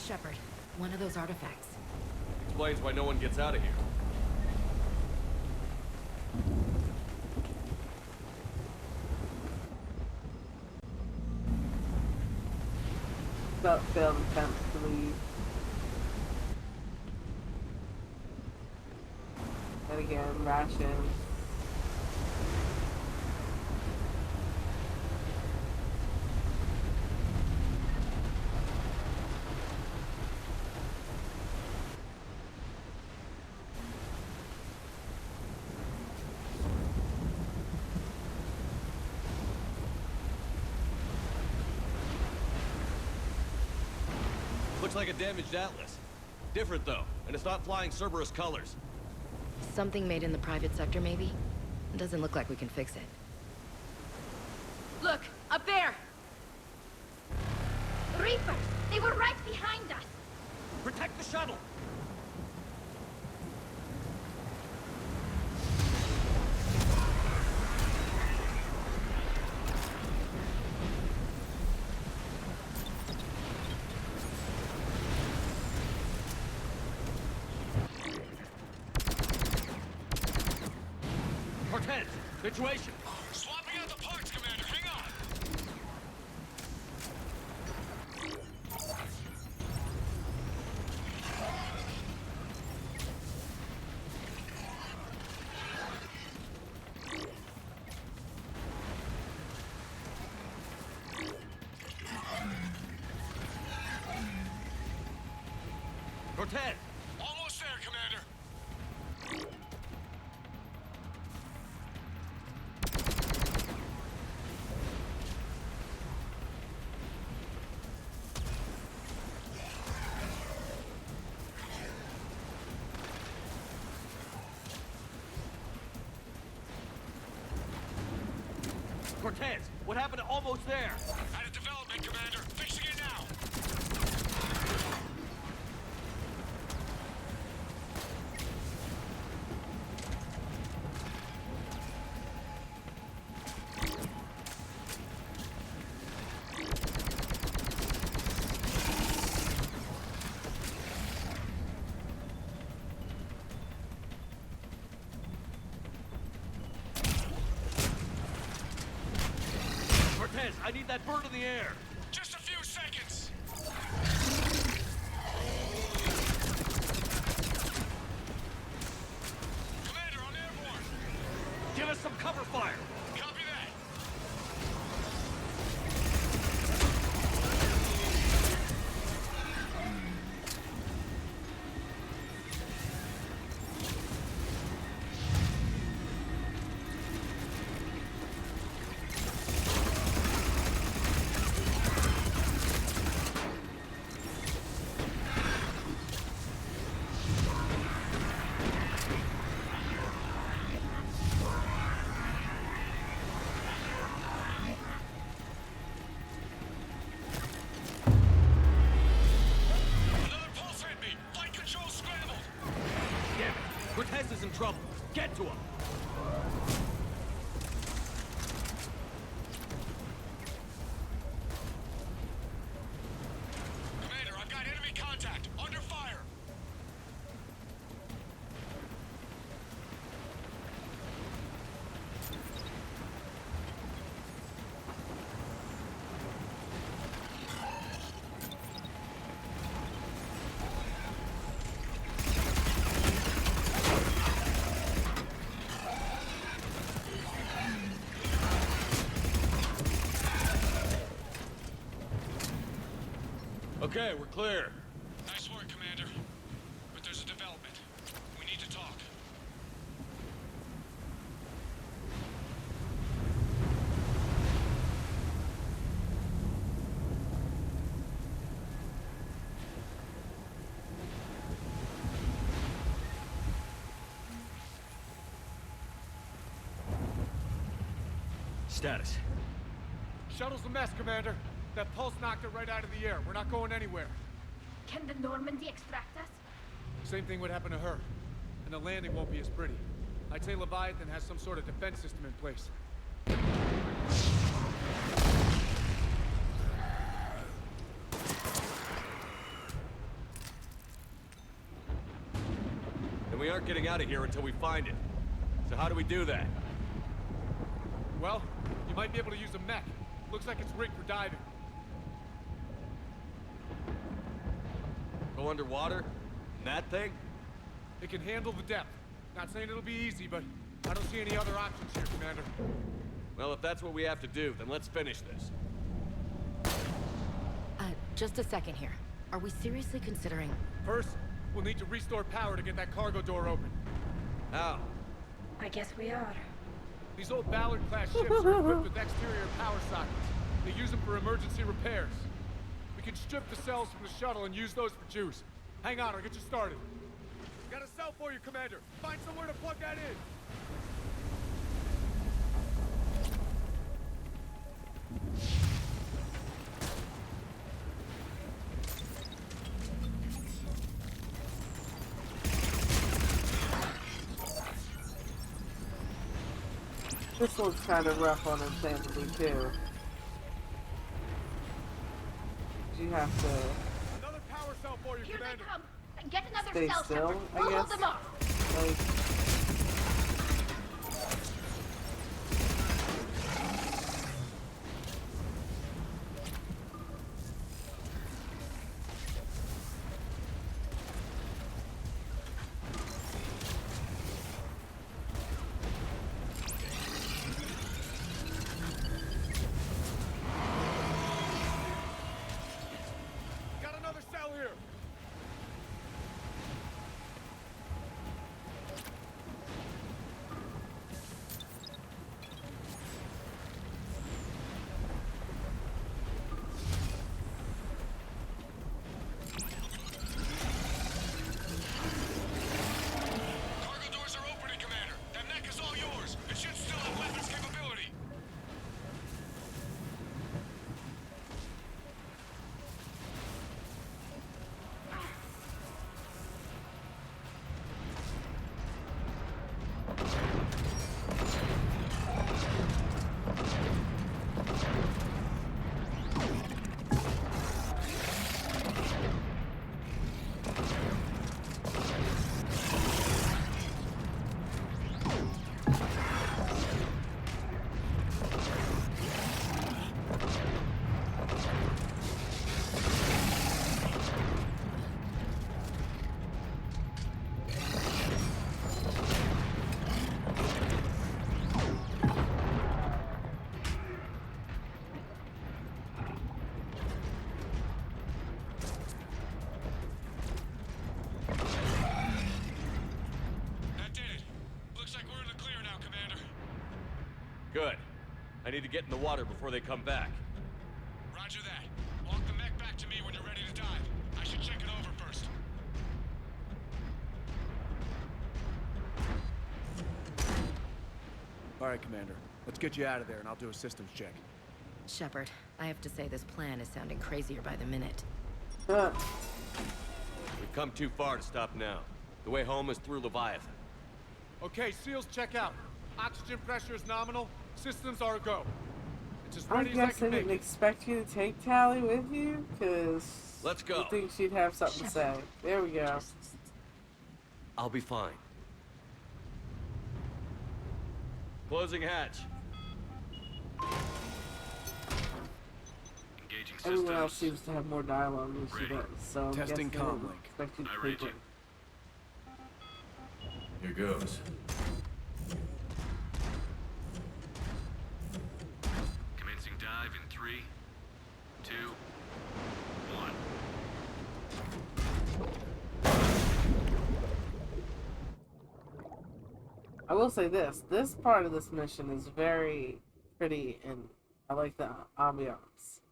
Shepard, one of those artifacts. Explains why no one gets out of here. About failed attempts to leave. And again, rations. Looks like a damaged Atlas. Different, though, and it's not flying Cerberus colors. Something made in the private sector, maybe? It doesn't look like we can fix it. Look, up there! Reapers! They were right behind us! Protect the shuttle! Cortez, situation! Swapping out the parts, Commander. Hang on! Cortez! Almost there, Commander. Cortez, what happened to almost there? Out of development, Commander. Fixing it now. Cortez, I need that bird in the air. Just a few seconds. Commander, I'm airborne. Give us some cover fire. Copy that. in trouble. Get to him! Commander, I've got enemy contact. Under fire. Okay, we're clear. Nice work, Commander. But there's a development. We need to talk. Status. Shuttle's a mess, Commander. That pulse knocked it right out of the air. We're not going anywhere. Can the Normandy extract us? Same thing would happen to her. And the landing won't be as pretty. I'd say Leviathan has some sort of defense system in place. And we aren't getting out of here until we find it. So how do we do that? Well, you might be able to use a mech. Looks like it's rigged for diving. Go underwater? In that thing? It can handle the depth. Not saying it'll be easy, but I don't see any other options here, Commander. Well, if that's what we have to do, then let's finish this. Just a second here. Are we seriously considering... First, we'll need to restore power to get that cargo door open. How? I guess we are. These old Ballard-class ships are equipped with exterior power sockets. They use them for emergency repairs. We can strip the cells from the shuttle and use those for juice. Hang on, I'll get you started. Got a cell for you, Commander. Find somewhere to plug that in. This one's kind of rough on insanity too. You have to Another power cell for you, Here Commander. they come. Get another stay cell, still, Shepard. I We'll guess. hold them off. Like, Got another cell here. Cargo doors are opening, Commander. That mech is all yours. It should still have weapons capability. That did it. Looks like we're in the clear now, Commander. Good. I need to get in the water before they come back. Roger that. Walk the mech back to me when you're ready to dive. I should check it over first. All right, Commander. Let's get you out of there, and I'll do a systems check. Shepard, I have to say this plan is sounding crazier by the minute. We've come too far to stop now. The way home is through Leviathan. Okay, seals check out. Oxygen pressure is nominal. Systems are a go. It's as I ready as I guess can I make didn't it. expect you to take Tally with you, because Let's go. you think she'd have something to say. There we go. I'll be fine. Closing hatch. Engaging Everyone else systems. seems to have more dialogue than she does, so I'm Testing guessing I comm didn't link. expect you to I read take you. it. Here goes. Commencing dive in 3, 2, 1. I will say this. This part of this mission is very pretty, and I like the ambiance.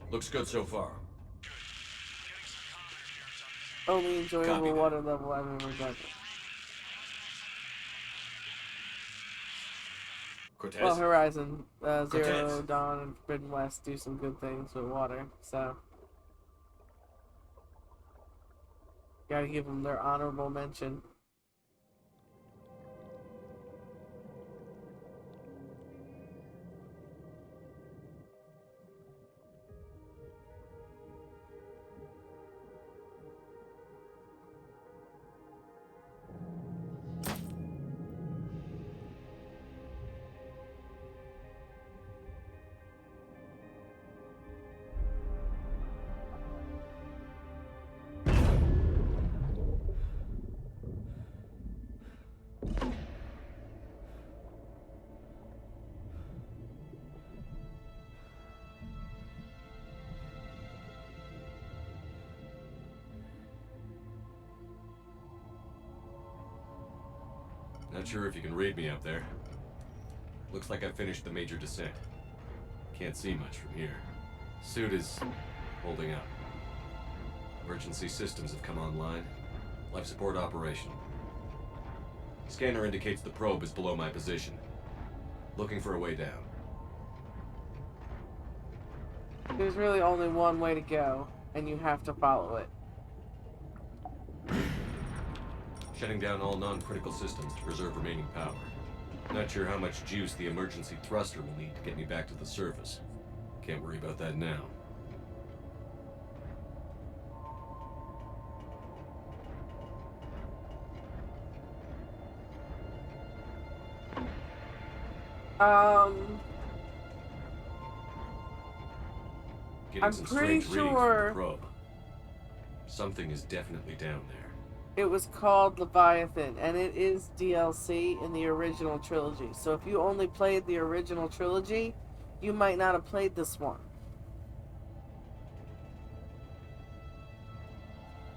Looks good so far. Only enjoyable Copy that. water level I've ever done. Cortez? Well, Horizon Zero Cortez. Dawn and Forbidden West do some good things with water, so gotta give them their honorable mention. Not sure if you can read me up there. Looks like I finished the major descent. Can't see much from here. Suit is holding up. Emergency systems have come online. Life support operational. Scanner indicates the probe is below my position. Looking for a way down. There's really only one way to go, and you have to follow it. Shutting down all non-critical systems to preserve remaining power. Not sure how much juice the emergency thruster will need to get me back to the surface. Can't worry about that now. Getting I'm some pretty strange readings from sure the probe. Something is definitely down there. it was called Leviathan, and it is DLC in the original trilogy. So if you only played the original trilogy, you might not have played this one.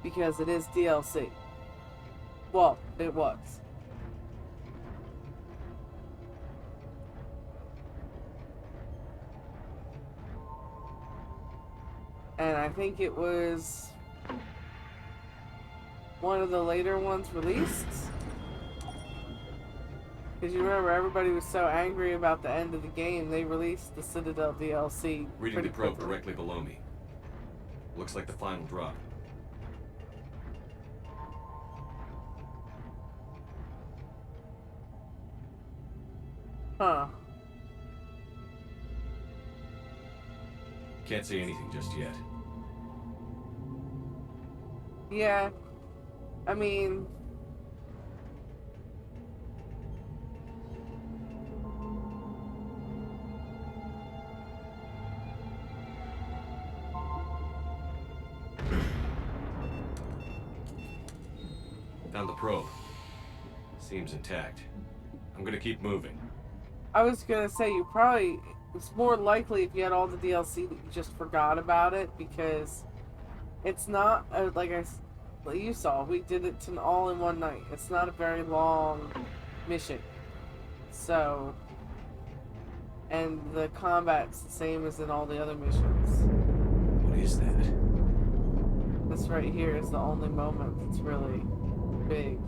Because it is DLC. Well, it was. And I think it was one of the later ones released. Because you remember, everybody was so angry about the end of the game, they released the Citadel DLC. Reading the probe directly below me. Looks like the final drop. Huh. Can't see anything just yet. Yeah. I mean... Found the probe. Seems intact. I'm gonna keep moving. I was gonna say, you probably... It's more likely if you had all the DLC that you just forgot about it, because it's not, like you saw, we did it all in one night. It's not a very long mission. So, and the combat's the same as in all the other missions. What is that? This right here is the only moment that's really big.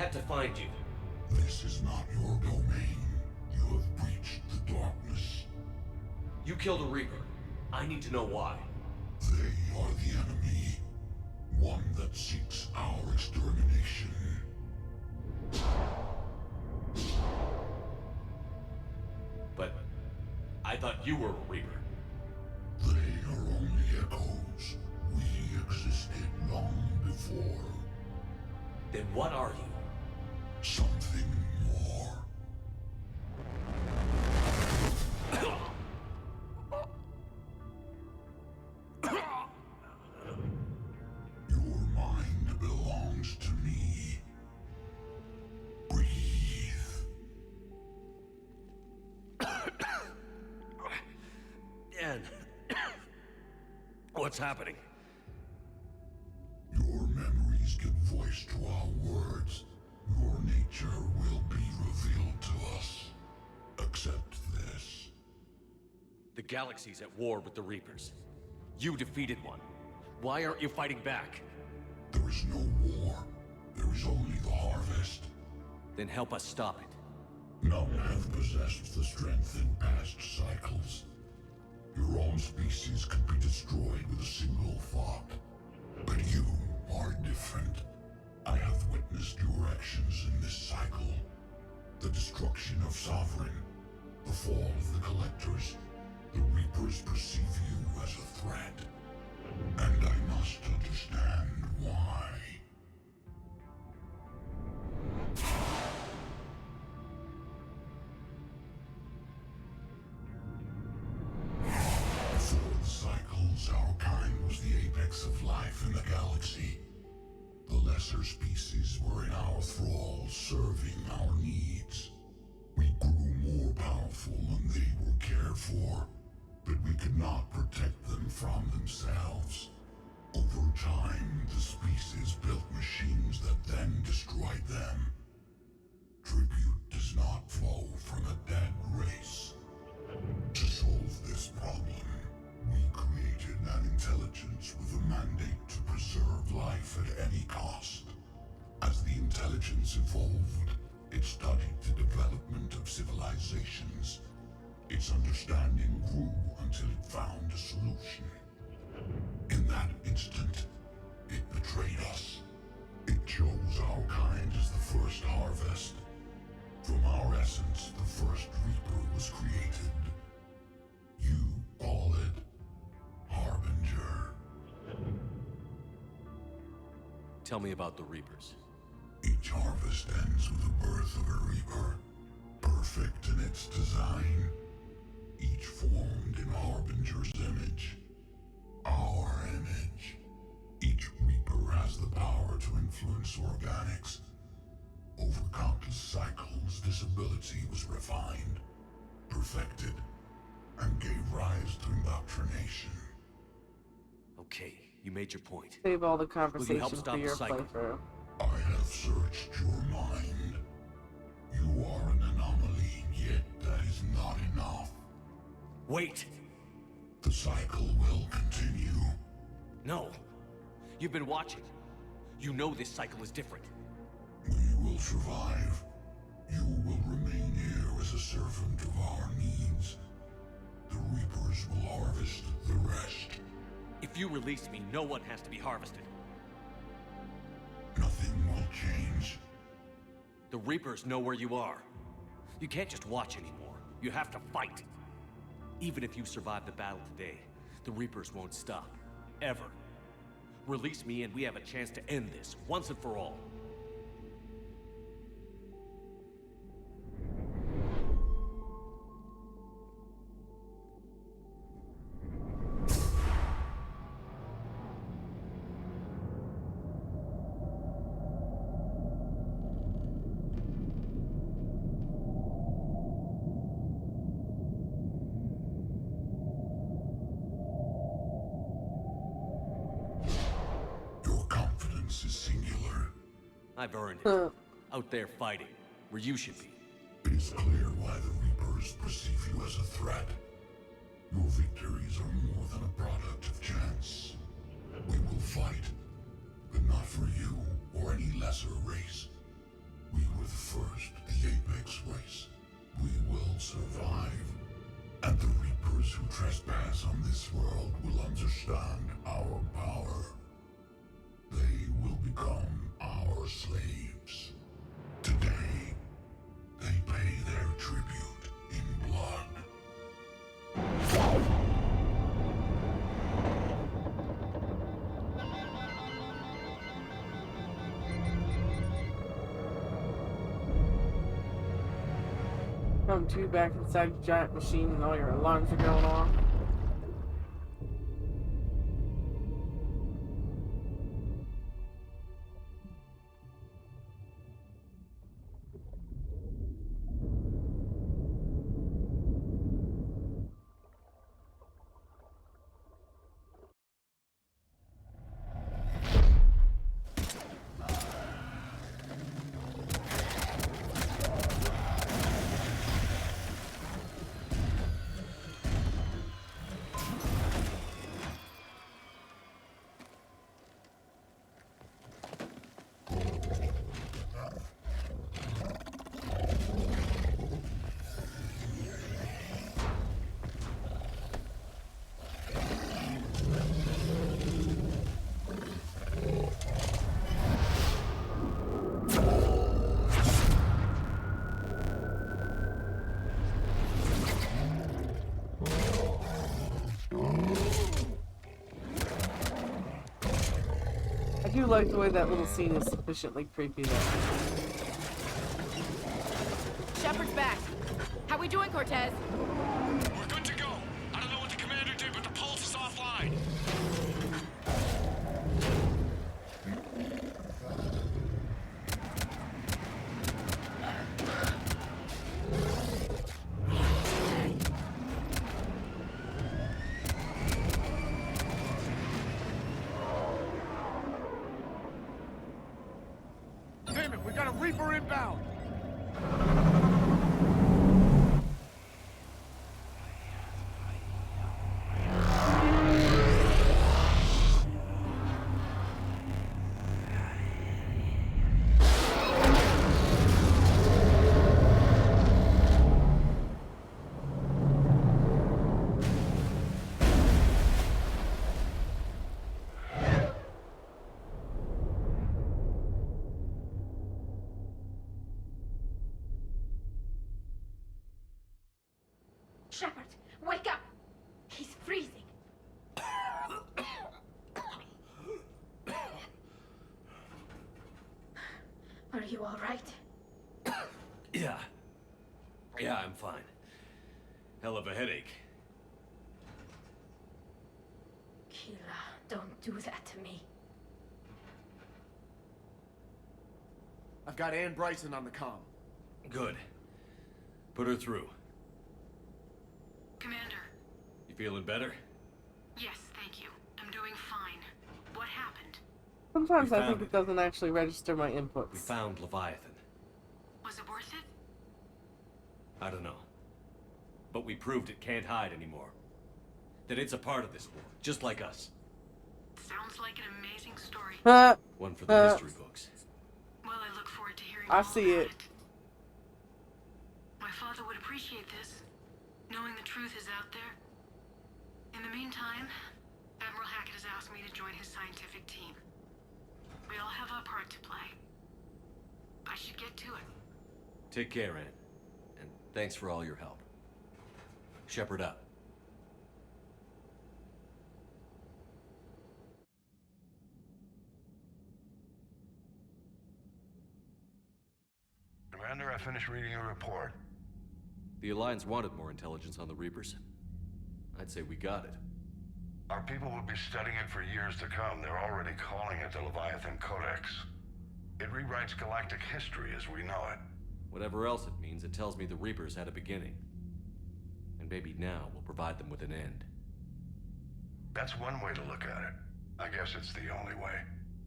had to find you. This is not your domain. You have breached the darkness. You killed a Reaper. I need to know why. They are the enemy. One that seeks our extermination. But I thought you were a Reaper. They are only echoes. We existed long before. Then what are you? Something more. Your mind belongs to me. Breathe. Dan. What's happening? Your memories give voice to our words. Your nature will be revealed to us. Accept this. The galaxy's at war with the Reapers. You defeated one. Why aren't you fighting back? There is no war. There is only the harvest. Then help us stop it. None have possessed the strength in past cycles. Your own species could be destroyed with a single thought. But you are different. I have witnessed your actions in this cycle. The destruction of Sovereign, the fall of the Collectors. The Reapers perceive you as a threat. And I must understand why. Before the cycles, our kind was the apex of life in the galaxy. The lesser species were in our thrall, serving our needs. We grew more powerful and they were cared for, but we could not protect them from themselves. Over time, the species built machines that then destroyed them. Tribute does not flow from a dead race. To solve this problem, we created an intelligence with a mandate to preserve life at any cost. As the intelligence evolved, it studied the development of civilizations. Its understanding grew until it found a solution. In that instant, it betrayed us. It chose our kind as the first harvest. From our essence, the first Reaper was created. You call it Harbinger. Tell me about the Reapers. Each harvest ends with the birth of a Reaper, perfect in its design. Each formed in Harbinger's image. Our image. Each Reaper has the power to influence organics. Over countless cycles, this ability was refined, perfected, and gave rise to indoctrination. Okay, you made your point. Save all the Will you conversation help for stop the your cycle? playthrough. I have searched your mind. You are an anomaly, yet that is not enough. Wait! The cycle will continue. No. You've been watching. You know this cycle is different. We will survive. You will remain here as a servant of our needs. The Reapers will harvest the rest. If you release me, no one has to be harvested. Nothing will change. The Reapers know where you are. You can't just watch anymore. You have to fight. Even if you survive the battle today, the Reapers won't stop. Ever. Release me and we have a chance to end this, once and for all. Is singular. I've earned it. Out there fighting, where you should be. It is clear why the Reapers perceive you as a threat. Your victories are more than a product of chance. We will fight, but not for you or any lesser race. trespass on this world will understand our power. They will become our slaves. Today, they pay their tribute in blood. Come to back inside the giant machine and all your alarms are going off. I do like the way that little scene is sufficiently creepy though. Shepard's back. How we doing, Cortez? We're good to go. I don't know what the commander did, but the pulse is offline. Damn it, we got a Reaper inbound! Shepard, wake up! He's freezing. Are you all right? Yeah. Yeah, I'm fine. Hell of a headache. Keela, don't do that to me. I've got Ann Bryson on the comm. Good. Put her through. Commander. You feeling better? Yes, thank you. I'm doing fine. What happened? Sometimes I think it doesn't actually register my inputs. We found Leviathan. Was it worth it? I don't know. But we proved it can't hide anymore. That it's a part of this war, just like us. Sounds like an amazing story. One for the history books. Well, I look forward to hearing I all see about it. My father would appreciate this, knowing the truth is out there. In the meantime, Admiral Hackett has asked me to join his scientific team. We all have our part to play. I should get to it. Take care, Ann. And thanks for all your help. Shepard up. Commander, I finished reading your report. The Alliance wanted more intelligence on the Reapers. I'd say we got it. Our people will be studying it for years to come. They're already calling it the Leviathan Codex. It rewrites galactic history as we know it. Whatever else it means, it tells me the Reapers had a beginning. And maybe now we'll provide them with an end. That's one way to look at it. I guess it's the only way.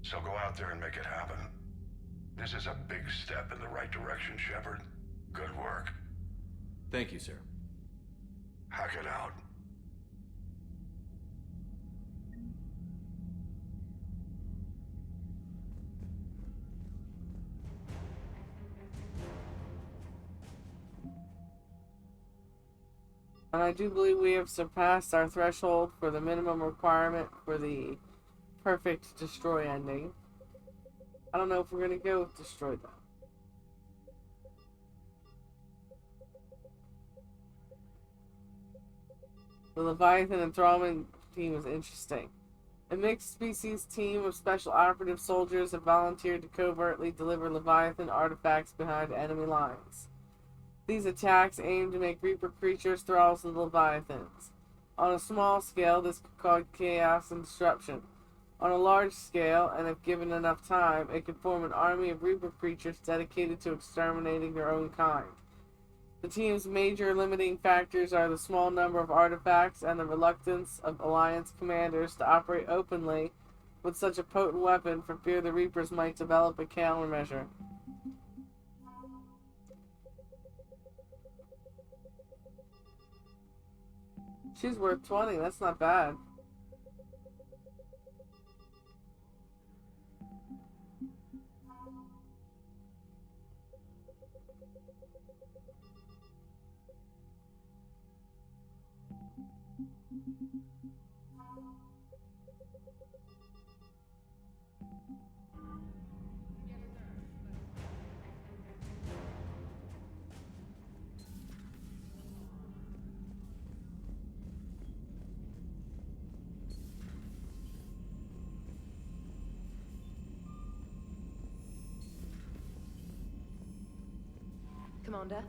So go out there and make it happen. This is a big step in the right direction, Shepard. Good work. Thank you, sir. Hackett out. And I do believe we have surpassed our threshold for the minimum requirement for the perfect destroy ending. I don't know if we're going to go with destroy though. The Leviathan enthrallment team is interesting. A mixed species team of special operative soldiers have volunteered to covertly deliver Leviathan artifacts behind enemy lines. These attacks aim to make Reaper creatures thralls of the Leviathans. On a small scale, this could cause chaos and disruption. On a large scale, and if given enough time, it could form an army of Reaper creatures dedicated to exterminating their own kind. The team's major limiting factors are the small number of artifacts and the reluctance of Alliance commanders to operate openly with such a potent weapon for fear the Reapers might develop a countermeasure. She's worth 20, that's not bad. Commander?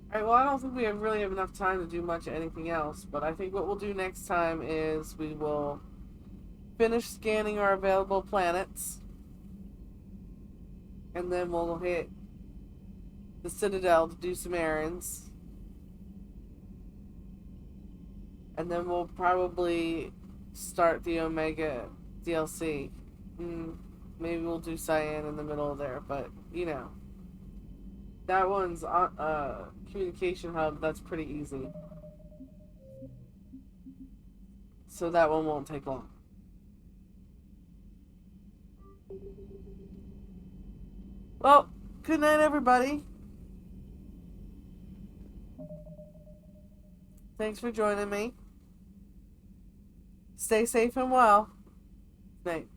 Alright, well, I don't think we really have enough time to do much of anything else, but I think what we'll do next time is we will finish scanning our available planets, and then we'll hit the Citadel to do some errands, and then we'll probably start the Omega DLC. Maybe we'll do Cyan in the middle there, but, you know. That one's communication hub, that's pretty easy. So that one won't take long. Well, good night, everybody. Thanks for joining me. Stay safe and well. Night.